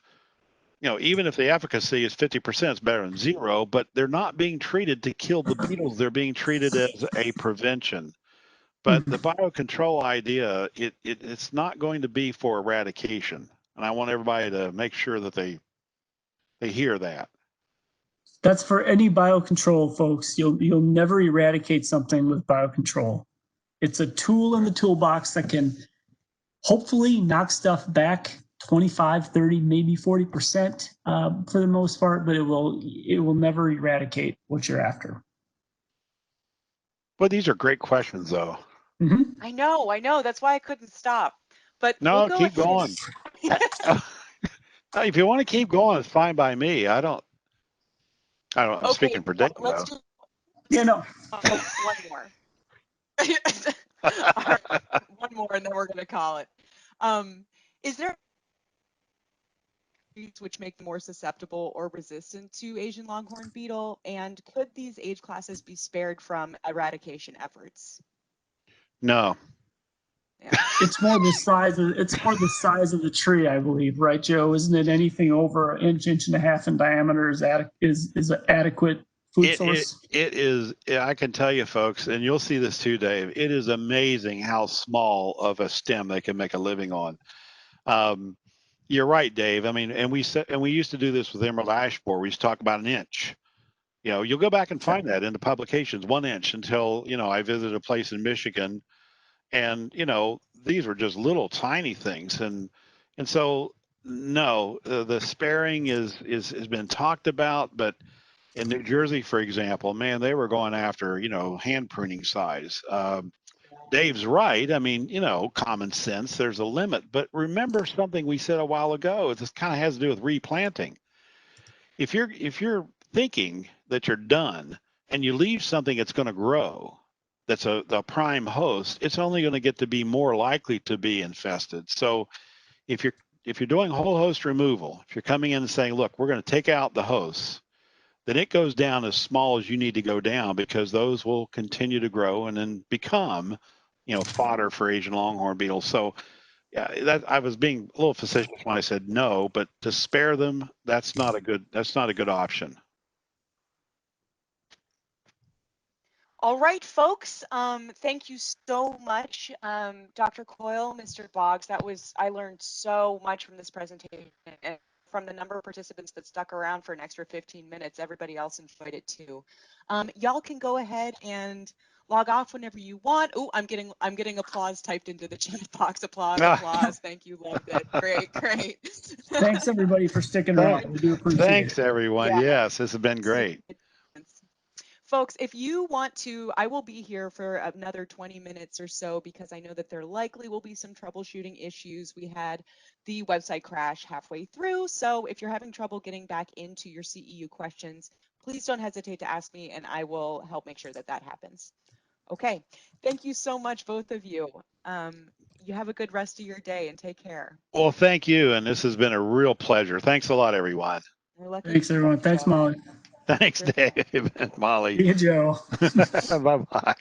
the efficacy is 50%, it's better than zero, but they're not being treated to kill the beetles. They're being treated as a prevention. But the biocontrol idea, it's not going to be for eradication. And I want everybody to make sure that they hear that. That's for any biocontrol, folks. You'll never eradicate something with biocontrol. It's a tool in the toolbox that can hopefully knock stuff back 25, 30, maybe 40% for the most part, but it will never eradicate what you're after. Well, these are great questions, though. Mm-hmm. I know. That's why I couldn't stop. But no, we'll keep going. If you want to keep going, it's fine by me. I don't. I'm speaking for Dave. Let's do. One more. Right, one more, and then we're going to call it. Is there which make them more susceptible or resistant to Asian longhorn beetle, and could these age classes be spared from eradication efforts? No. Yeah. It's more the size of the tree, I believe, right, Joe? Isn't it anything over an inch and a half in diameter is an adequate food source? It is. I can tell you, folks, and you'll see this too, Dave. It is amazing how small of a stem they can make a living on. You're right, Dave. I mean, and we used to do this with emerald ash borer. We used to talk about an inch. You'll go back and find that in the publications, 1 inch, until I visited a place in Michigan, and these were just little tiny things, and so no, the sparing has been talked about, but in New Jersey, for example, man, they were going after hand pruning size. Dave's right. I mean, common sense, there's a limit. But remember something we said a while ago. This kind of has to do with replanting. If you're thinking that you're done and you leave something that's going to grow, that's the prime host, it's only going to get to be more likely to be infested. So if you're doing whole host removal, if you're coming in and saying, look, we're going to take out the hosts, then it goes down as small as you need to go down, because those will continue to grow and then become, fodder for Asian longhorn beetles. So yeah, that I was being a little facetious when I said no, but to spare them, that's not a good option. All right, folks. Thank you so much, Dr. Coyle, Mr. Boggs. I learned so much from this presentation, and from the number of participants that stuck around for an extra 15 minutes. Everybody else enjoyed it too. Y'all can go ahead and log off whenever you want. Oh, I'm getting applause typed into the chat box. Applause. Thank you. Loved it. Great. Thanks everybody for sticking around. We do appreciate it. Thanks everyone. Yeah. Yes, this has been great. Folks, if you want to, I will be here for another 20 minutes or so, because I know that there likely will be some troubleshooting issues. We had the website crash halfway through, so if you're having trouble getting back into your CEU questions, please don't hesitate to ask me, and I will help make sure that that happens. Okay, thank you so much, both of you. You have a good rest of your day and take care. Well, thank you, and this has been a real pleasure. Thanks a lot, everyone. Thanks everyone. Thanks, Molly. Thanks, Dave and Molly. See you, Joe. Bye-bye.